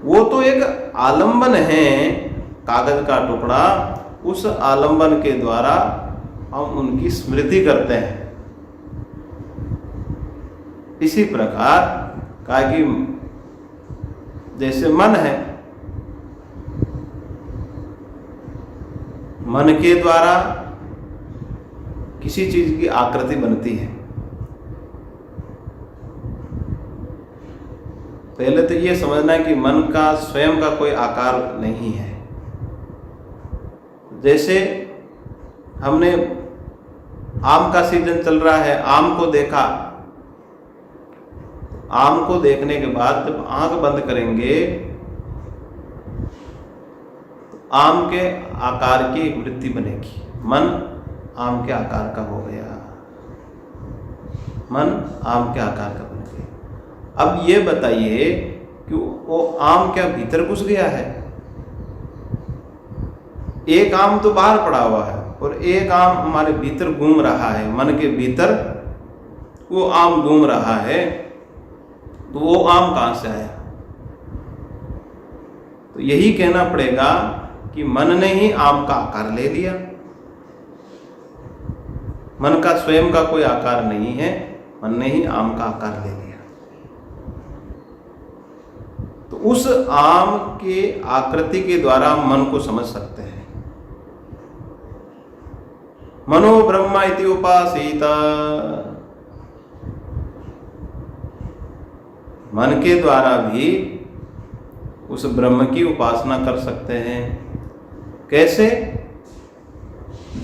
S2: वो तो एक आलंबन है, कागज का टुकड़ा, उस आलंबन के द्वारा हम उनकी स्मृति करते हैं। इसी प्रकार कहा कि जैसे मन है, मन के द्वारा किसी चीज की आकृति बनती है। पहले तो ये समझना है कि मन का स्वयं का कोई आकार नहीं है। जैसे हमने आम का सीजन चल रहा है, आम को देखा, आम को देखने के बाद जब आंख बंद करेंगे तो आम के आकार की एक वृत्ति बनेगी। मन आम के आकार का हो गया, मन आम के आकार का बन गया। अब ये बताइए कि वो आम क्या भीतर घुस गया है? एक आम तो बाहर पड़ा हुआ है और एक आम हमारे भीतर घूम रहा है, मन के भीतर वो आम घूम रहा है, तो वो आम कहां से आया? तो यही कहना पड़ेगा कि मन ने ही आम का आकार ले लिया। मन का स्वयं का कोई आकार नहीं है, मन ने ही आम का आकार ले लिया। तो उस आम के आकृति के द्वारा हम मन को समझ सकते हैं। मनो ब्रह्म इति उपासीत, मन के द्वारा भी उस ब्रह्म की उपासना कर सकते हैं। कैसे?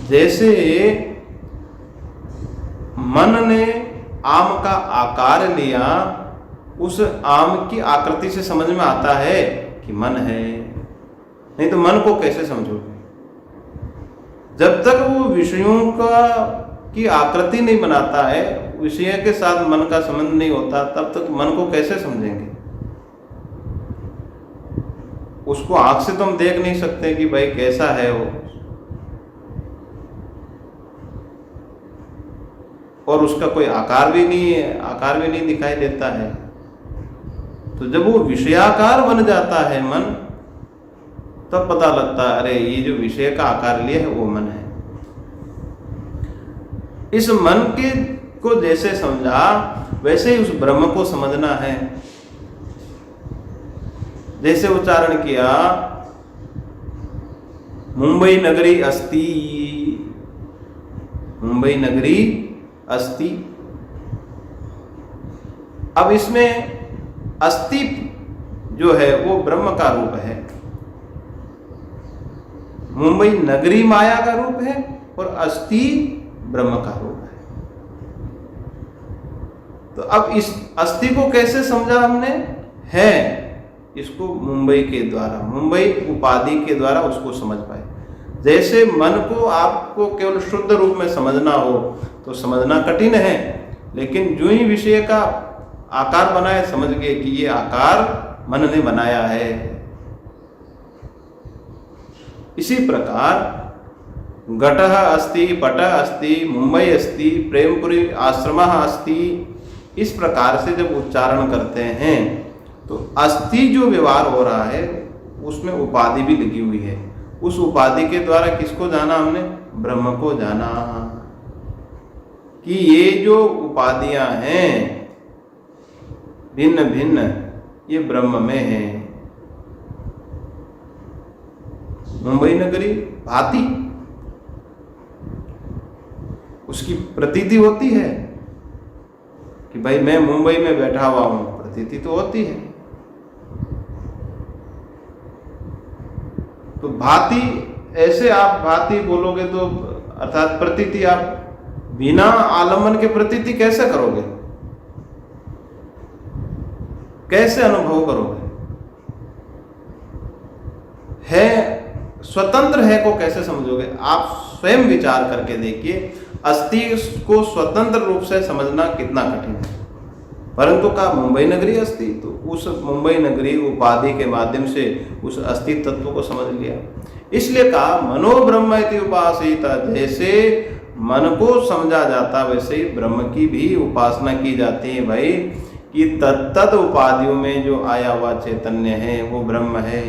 S2: जैसे मन ने आम का आकार लिया, उस आम की आकृति से समझ में आता है कि मन है। नहीं तो मन को कैसे समझोगे? जब तक वो विषयों की आकृति नहीं बनाता है, विषय के साथ मन का संबंध नहीं होता, तब तक मन को कैसे समझेंगे? उसको आंख से तो हम देख नहीं सकते कि भाई कैसा है वो, और उसका कोई आकार भी नहीं है, आकार भी नहीं दिखाई देता है। तो जब वो विषयाकार बन जाता है मन, तब पता लगता है अरे ये जो विषय का आकार लिया है वो मन है। इस मन के को जैसे समझा वैसे ही उस ब्रह्म को समझना है। जैसे उच्चारण किया मुंबई नगरी अस्ति, मुंबई नगरी अस्ति। अब इसमें अस्ति जो है वो ब्रह्म का रूप है, मुंबई नगरी माया का रूप है और अस्ति ब्रह्म का रूप है। तो अब इस अस्ति को कैसे समझा हमने? है इसको मुंबई के द्वारा, मुंबई उपाधि के द्वारा उसको समझ पाए। जैसे मन को आपको केवल शुद्ध रूप में समझना हो तो समझना कठिन है, लेकिन जो ही विषय का आकार बनाए समझ गए कि ये आकार मन ने बनाया है। इसी प्रकार घटः अस्ति, पटः अस्ति, मुंबई अस्ति, प्रेमपुरी आश्रमः अस्ति, इस प्रकार से जब उच्चारण करते हैं तो अस्ति जो व्यवहार हो रहा है उसमें उपाधि भी लगी हुई है। उस उपाधि के द्वारा किसको जाना हमने? ब्रह्म को जाना कि ये जो उपाधियां हैं भिन्न भिन्न ये ब्रह्म में है। मुंबई नगरी भाती, उसकी प्रतीति होती है कि भाई मैं मुंबई में बैठा हुआ हूं, प्रतीति तो होती है। तो भाती, ऐसे आप भाती बोलोगे तो अर्थात प्रतीति, आप बिना आलम्बन के प्रतीति कैसे करोगे? कैसे अनुभव करोगे? है स्वतंत्र है को कैसे समझोगे? आप स्वयं विचार करके देखिए, अस्ति को स्वतंत्र रूप से समझना कितना कठिन है। परंतु का मुंबई नगरी अस्ति, तो उस मुंबई नगरी उपाधि के माध्यम से उस अस्ति तत्व को समझ लिया। इसलिए कहा मनो ब्रह्म इति उपासित। जैसे मन को समझा जाता, वैसे ही ब्रह्म की भी उपासना की जाती है भाई, कि तत्त उपाधियों में जो आया हुआ चैतन्य है वो ब्रह्म है।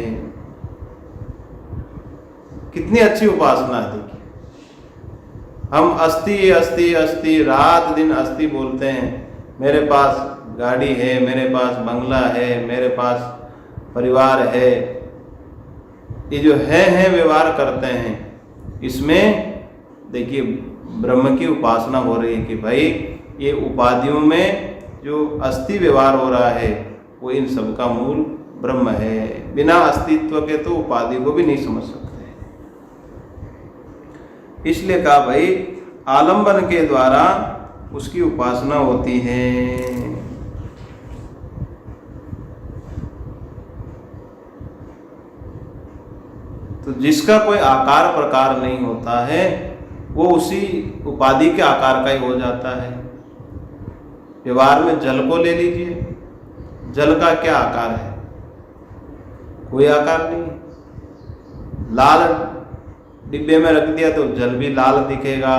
S2: कितनी अच्छी उपासना है देखिए। हम अस्ति अस्ति अस्ति रात दिन अस्ति बोलते हैं, मेरे पास गाड़ी है, मेरे पास बंगला है, मेरे पास परिवार है, ये जो है व्यवहार करते हैं, इसमें देखिए ब्रह्म की उपासना हो रही है कि भाई ये उपाधियों में जो अस्थि व्यवहार हो रहा है वो इन सब का मूल ब्रह्म है। बिना अस्तित्व के तो उपाधि को भी नहीं समझ सकते। इसलिए कहा भाई आलंबन के द्वारा उसकी उपासना होती है। तो जिसका कोई आकार प्रकार नहीं होता है वो उसी उपाधि के आकार का ही हो जाता है। व्यवहार में जल को ले लीजिए, जल का क्या आकार है? कोई आकार नहीं। लाल डिब्बे में रख दिया तो जल भी लाल दिखेगा,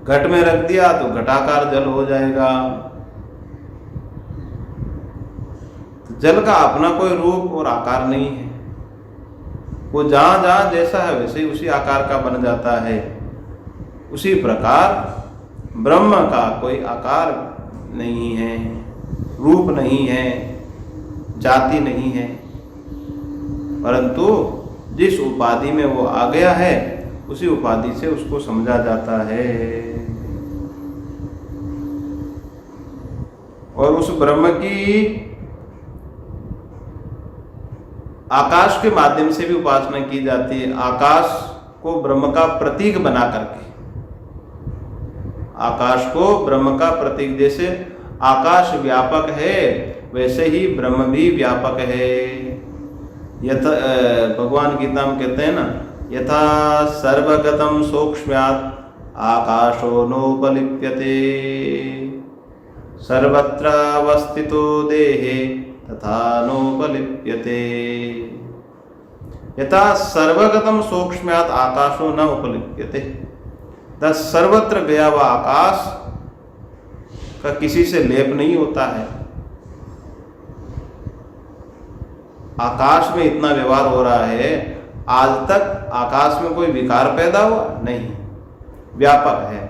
S2: घट में रख दिया तो घटाकार जल हो जाएगा। तो जल का अपना कोई रूप और आकार नहीं है, वो जहां जहां जैसा है वैसे ही उसी आकार का बन जाता है। उसी प्रकार ब्रह्म का कोई आकार नहीं है, रूप नहीं है, जाति नहीं है, परंतु जिस उपाधि में वो आ गया है उसी उपाधि से उसको समझा जाता है। और उस ब्रह्म की आकाश के माध्यम से भी उपासना की जाती है। आकाश को ब्रह्म का प्रतीक बना करके, आकाश को ब्रह्म का प्रतीक, जैसे आकाश व्यापक है वैसे ही ब्रह्म भी व्यापक है। यथा भगवान गीता में कहते हैं ना, यथा सर्वगतम सूक्ष्म्यात् आकाशो नोपलिप्यते सर्वत्र अवस्थितो देहे तथा नोपलिप्यते। यथा सर्वगतम सूक्ष्म्यात् आकाशो न उपलिप्यते। सर्वत्र गया हुआ आकाश का किसी से लेप नहीं होता है। आकाश में इतना व्यवहार हो रहा है, आज तक आकाश में कोई विकार पैदा हुआ नहीं, व्यापक है।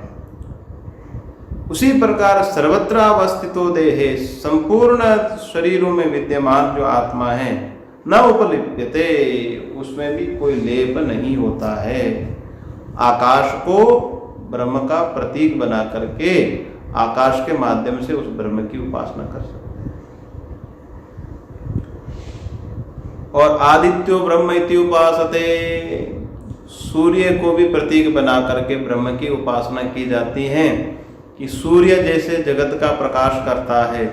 S2: उसी प्रकार सर्वत्र अवस्थितो देहे, संपूर्ण शरीरों में विद्यमान जो आत्मा है, न उपलिप्यते, उसमें भी कोई लेप नहीं होता है। आकाश को ब्रह्म का प्रतीक बना करके आकाश के माध्यम से उस ब्रह्म की उपासना कर सकते हैं। और आदित्यो ब्रह्म इति उपासते, सूर्य को भी प्रतीक बना करके ब्रह्म की उपासना की जाती है कि सूर्य जैसे जगत का प्रकाश करता है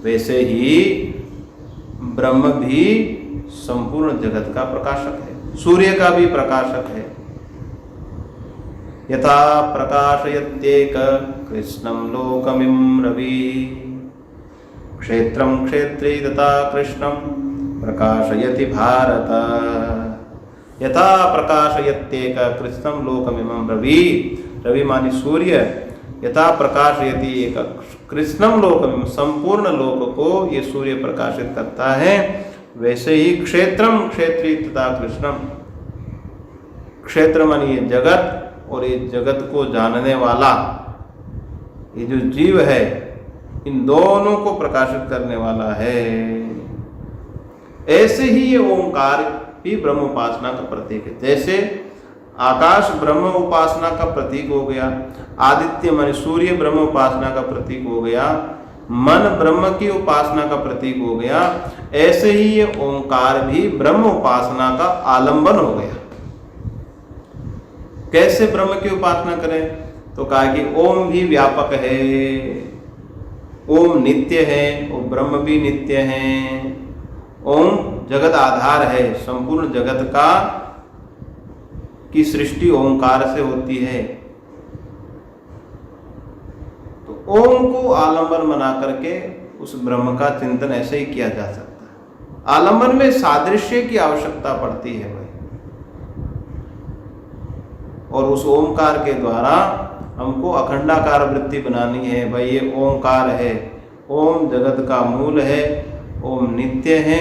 S2: वैसे ही ब्रह्म भी संपूर्ण जगत का प्रकाशक है, सूर्य का भी प्रकाशक है। यथा प्रकाशयत्येक कृष्णं लोकमिं रवि क्षेत्रं क्षेत्री तथा कृष्णं प्रकाशयति भारत। यथा प्रकाशयत्येक कृष्णं लोकमिमं रवि, रवि मानी सूर्य, यथा प्रकाशयति एक कृष्णं लोकमिमं, संपूर्ण लोक को ये सूर्य प्रकाशित करता है, वैसे ही क्षेत्रम क्षेत्री तथा कृष्णम, क्षेत्र मानी ये जगत और ये जगत को जानने वाला ये जो जीव है, इन दोनों को प्रकाशित करने वाला है। ऐसे ही ये ओंकार भी ब्रह्म उपासना का प्रतीक है। जैसे आकाश ब्रह्म उपासना का प्रतीक हो गया, आदित्य माने सूर्य ब्रह्म उपासना का प्रतीक हो गया, मन ब्रह्म की उपासना का प्रतीक हो गया, ऐसे ही ये ओंकार भी ब्रह्म उपासना का आलंबन हो गया। कैसे ब्रह्म की उपासना करें? तो कहा कि ओम भी व्यापक है, ओम नित्य है और ब्रह्म भी नित्य है। ओम जगत आधार है, संपूर्ण जगत का की सृष्टि ओंकार से होती है। तो ओम को आलंबन बना करके उस ब्रह्म का चिंतन ऐसे ही किया जा सकता है। आलंबन में सादृश्य की आवश्यकता पड़ती है भाई। और उस ओंकार के द्वारा हमको अखंडाकार वृत्ति बनानी है। भाई ये ओंकार है, ओम जगत का मूल है, ओम नित्य है,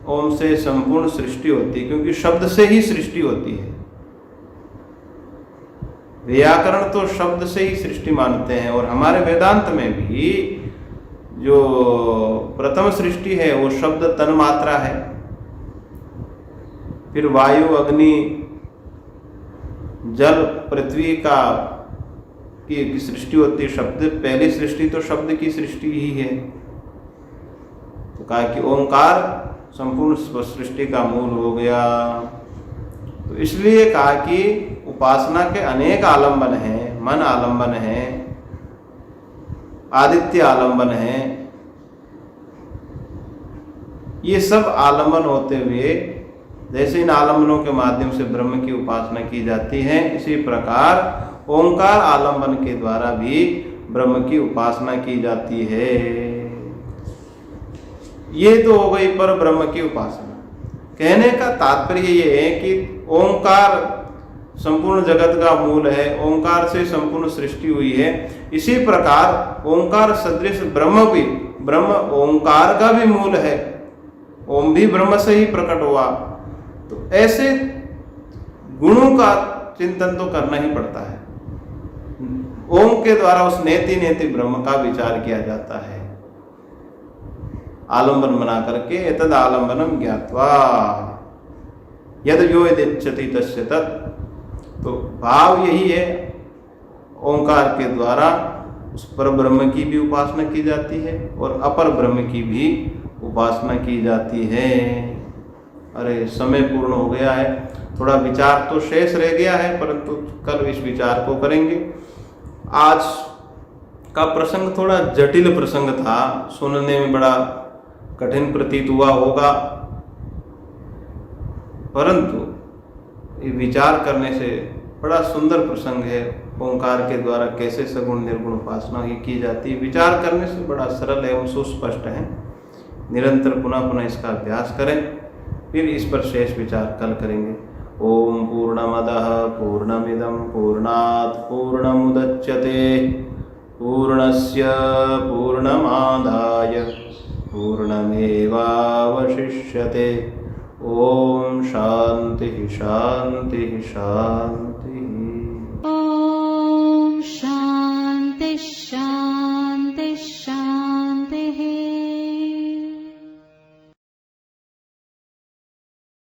S2: ओम से संपूर्ण सृष्टि होती है, क्योंकि शब्द से ही सृष्टि होती है। व्याकरण तो शब्द से ही सृष्टि मानते हैं, और हमारे वेदांत में भी जो प्रथम सृष्टि है वो शब्द तन्मात्रा है। फिर वायु, अग्नि, जल, पृथ्वी की सृष्टि होती है। शब्द, पहली सृष्टि तो शब्द की सृष्टि ही है। तो कहा कि ओंकार संपूर्ण सृष्टि का मूल हो गया। तो इसलिए कहा कि उपासना के अनेक आलंबन हैं। मन आलंबन है, आदित्य आलंबन है। ये सब आलंबन होते हुए, जैसे इन आलंबनों के माध्यम से ब्रह्म की उपासना की जाती है, इसी प्रकार ओंकार आलंबन के द्वारा भी ब्रह्म की उपासना की जाती है। ये तो हो गई पर ब्रह्म की उपासना। कहने का तात्पर्य ये है कि ओंकार संपूर्ण जगत का मूल है, ओंकार से संपूर्ण सृष्टि हुई है। इसी प्रकार ओंकार सदृश ब्रह्म भी, ब्रह्म ओंकार का भी मूल है, ओम भी ब्रह्म से ही प्रकट हुआ। तो ऐसे गुणों का चिंतन तो करना ही पड़ता है। ओम के द्वारा उस नेति नेति ब्रह्म का विचार किया जाता है, आलंबन बना करके। एतद आलंबनम ज्ञात्वा यद यो यदिच्छति तस्य तत्। तो भाव यही है, ओंकार के द्वारा उस पर ब्रह्म की भी उपासना की जाती है और अपर ब्रह्म की भी उपासना की जाती है। अरे समय पूर्ण हो गया है, थोड़ा विचार तो शेष रह गया है, परंतु कल इस विचार को करेंगे। आज का प्रसंग थोड़ा जटिल प्रसंग था, सुनने में बड़ा कठिन प्रतीत हुआ होगा, परंतु ये विचार करने से बड़ा सुंदर प्रसंग है। ओंकार के द्वारा कैसे सगुण निर्गुण उपासना ही की जाती है, विचार करने से बड़ा सरल एवं सुस्पष्ट है। निरंतर पुनः पुनः इसका अभ्यास करें, फिर इस पर शेष विचार कल करेंगे। ओम पूर्णमदः पूर्णमिदं पूर्णात् पूर्णमुदच्यते पूर्णस्य पूर्णमादाय पूर्णमेवावशिष्यते। ओम शांति शांति शांति।